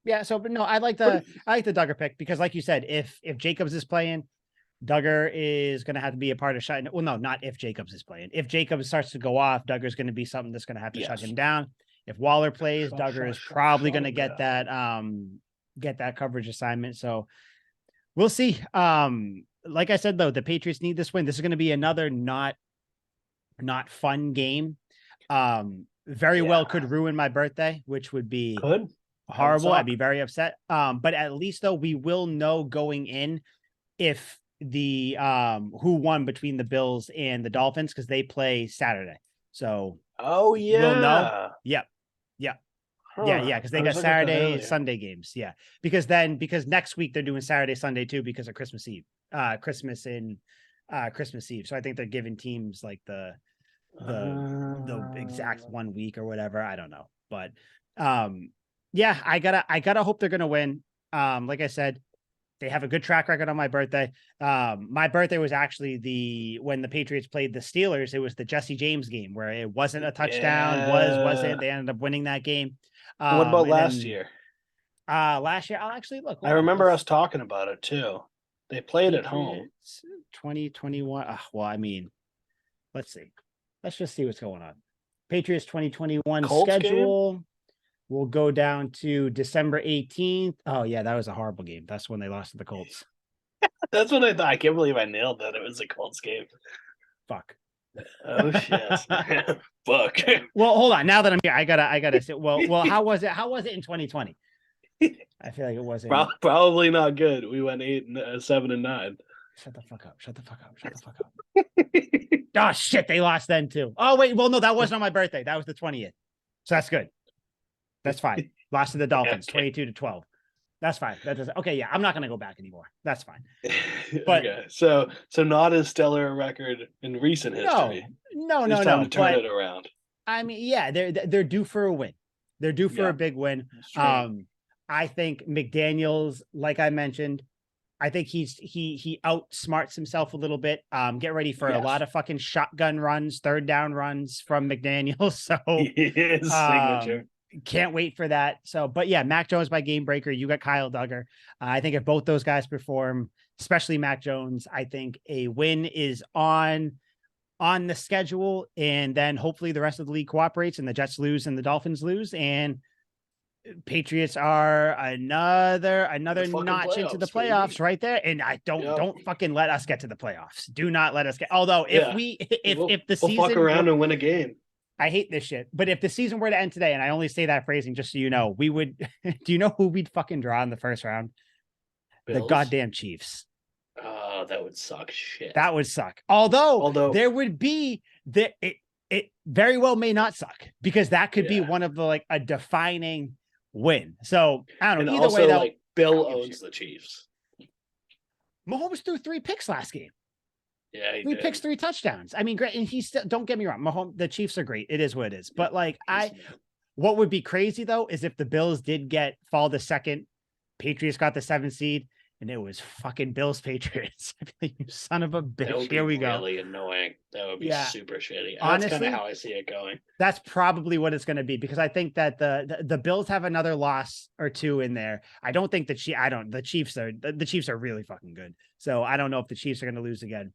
Yeah. So but no, I like the Duggar pick because like you said, if Jacobs is playing, Duggar is going to have to be a part of shutting. Well, no, not if Jacobs is playing. If Jacobs starts to go off, Duggar's going to be something that's going to have to shut Yes. him down. If Waller plays, Duggar is probably going to get that coverage assignment. So we'll see. Like I said though, the Patriots need this win. This is going to be another not fun game. Very well could ruin my birthday, which would be Could. horrible. I'd be very upset. But at least though we will know going in if the who won between the Bills and the Dolphins because they play Saturday. So Oh yeah. we'll know. Yep. Yep. Huh. Yeah, because they got Saturday, Sunday games. Yeah. Because next week they're doing Saturday, Sunday too, because of Christmas Eve. Christmas Eve. So I think they're giving teams like the exact 1 week or whatever. I don't know. But yeah, I gotta hope they're gonna win. Like I said, they have a good track record on my birthday. My birthday was actually when the Patriots played the Steelers. It was the Jesse James game where it wasn't a touchdown, wasn't. They ended up winning that game. What about last year? Last year, I'll actually look. I remember us talking about it too. They played at home. 2021. Well, I mean, let's see. Let's just see what's going on. Patriots 2021 Colts schedule. Game? We'll go down to December 18th. Oh, yeah, that was a horrible game. That's when they lost to the Colts. That's what I thought. I can't believe I nailed that. It was a Colts game. Fuck. Oh shit. Fuck. Well, hold on. Now that I'm here, I gotta say. Well, how was it? How was it in 2020? I feel like it wasn't. Probably not good. We went 7-9. Shut the fuck up. Oh shit, they lost then too. Oh wait, well no, that wasn't on my birthday. That was the 20th. So that's good. That's fine. Lost to the Dolphins, 22-12. That's fine. That doesn't. Okay, yeah, I'm not gonna go back anymore. That's fine. But okay, so not as stellar a record in recent history. No. Time to turn it around. I mean, yeah, they're due for a win. They're due for a big win. I think McDaniels, like I mentioned, I think he outsmarts himself a little bit. Get ready for a lot of fucking shotgun runs, third down runs from McDaniels. So his signature. Can't wait for that. So, but yeah, Mac Jones by game breaker. You got Kyle Duggar. I think if both those guys perform, especially Mac Jones, I think a win is on the schedule, and then hopefully the rest of the league cooperates and the Jets lose and the Dolphins lose, and Patriots are another The fucking notch into the playoffs, baby. playoffs right there. And I Yep. don't fucking let us get to the playoffs. Do not let us get. Although Yeah. if the We'll fuck season around and win a game. I hate this shit, but if the season were to end today, and I only say that phrasing just so you know, we would. Do you know who we'd fucking draw in the first round? The Bills? goddamn Chiefs. Oh, that would suck shit. That would suck. Although Although there would be it very well may not suck because that could be Yeah. one of the like a defining win. So I don't and know. Either also way, though, like Bill don't give a owns shit. the Chiefs. Mahomes threw 3 picks last game. Yeah, he 3 did. picks, 3 touchdowns. I mean, great. And he still, don't get me wrong, Mahomes, the Chiefs are great. It is what it is. But like what would be crazy though is if the Bills did fall to second, Patriots got the 7th seed, and it was fucking Bills Patriots. I feel like, you son of a That bitch. would be Here we go. really annoying. That would be Yeah. super shitty. That's Honestly, kind of how I see it going. that's probably what it's going to be because I think that the Bills have another loss or 2 in there. I don't think the Chiefs are really fucking good. So I don't know if the Chiefs are going to lose again.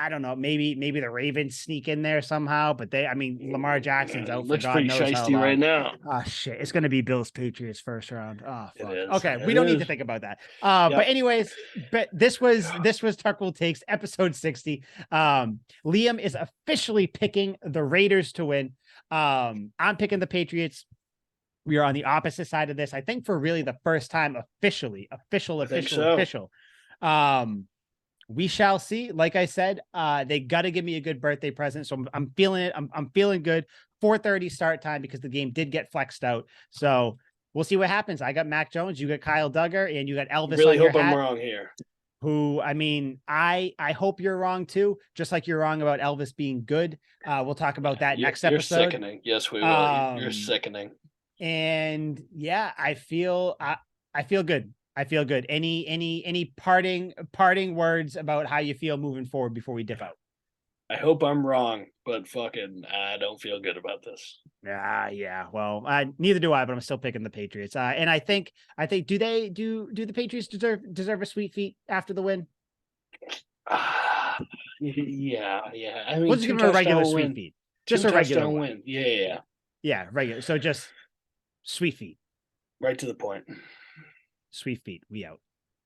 I don't know. Maybe the Ravens sneak in there somehow, but Lamar Jackson's out for Looks God pretty knows how shiesty long. right now. Oh shit. It's gonna be Bills Patriots first round. Oh fuck. is. Okay. It We don't need to is. think about that. But anyways, this was Tuckwill Takes episode 60. Liam is officially picking the Raiders to win. I'm picking the Patriots. We are on the opposite side of this. I think for really the first time official. We shall see. Like I said, they got to give me a good birthday present. So I'm feeling it. I'm feeling good. 4:30 start time because the game did get flexed out. So we'll see what happens. I got Mac Jones, you got Kyle Duggar, and you got Elvis. Really on your hope hat, I'm wrong here. Who, I mean, I hope you're wrong too, just like you're wrong about Elvis being good. We'll talk about that next episode. You're sickening. Yes, we will. You're sickening. And yeah, I feel good. I feel good. Any parting words about how you feel moving forward before we dip out? I hope I'm wrong, but fucking, I don't feel good about this. Yeah. Well, neither do I, but I'm still picking the Patriots. And I think do the Patriots deserve a sweet feet after the win? Yeah. I mean, we'll just give them a regular sweet feet. Just a regular win. Yeah. Regular. So just sweet feet. Right to the point. Sweet feet. We out.